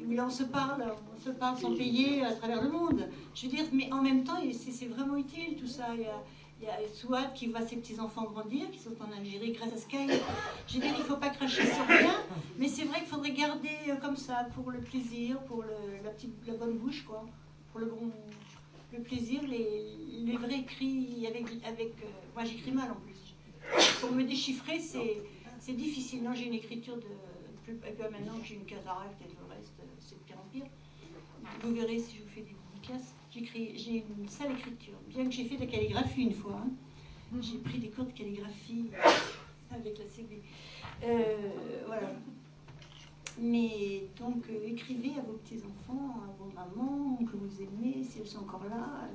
où là on se parle sans payer à travers le monde. Je veux dire, mais en même temps, c'est vraiment utile tout ça. Il y a Souad qui voit ses petits-enfants grandir, qui sont en Algérie grâce à Skype. Je veux dire, il ne faut pas cracher sur rien, mais c'est vrai qu'il faudrait garder comme ça, pour le plaisir, pour la bonne bouche, quoi. Pour le plaisir, les vrais écrits avec moi j'écris mal en plus. Pour me déchiffrer, c'est difficile. Non, j'ai une écriture et puis maintenant que j'ai une cataracte et le reste, c'est de pire en pire. Vous verrez si je vous fais des dédicaces. J'ai une sale écriture, bien que j'ai fait de la calligraphie une fois. Hein. J'ai pris des cours de calligraphie avec la CB. Voilà. Mais donc, écrivez à vos petits-enfants, à vos mamans, que vous aimez, si elles sont encore là.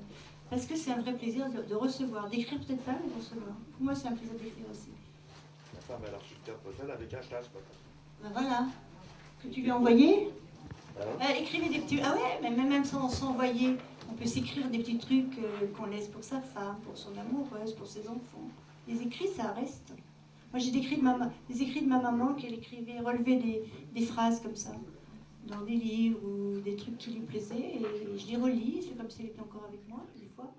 Parce que c'est un vrai plaisir de recevoir. D'écrire peut-être pas, mais de recevoir. Pour moi, c'est un plaisir d'écrire aussi. La femme, elle a reçu une carte postale avec un chasse, quoi. Ben voilà. Que tu lui as envoyé. Écrivez des petits... Ah ouais, mais même sans envoyer, on peut s'écrire des petits trucs qu'on laisse pour sa femme, pour son amoureuse, pour ses enfants. Les écrits, ça reste. Moi, j'ai des écrits de ma maman qu'elle écrivait, relevait des phrases comme ça, dans des livres ou des trucs qui lui plaisaient, et je les relis, c'est comme si elle était encore avec moi, des fois.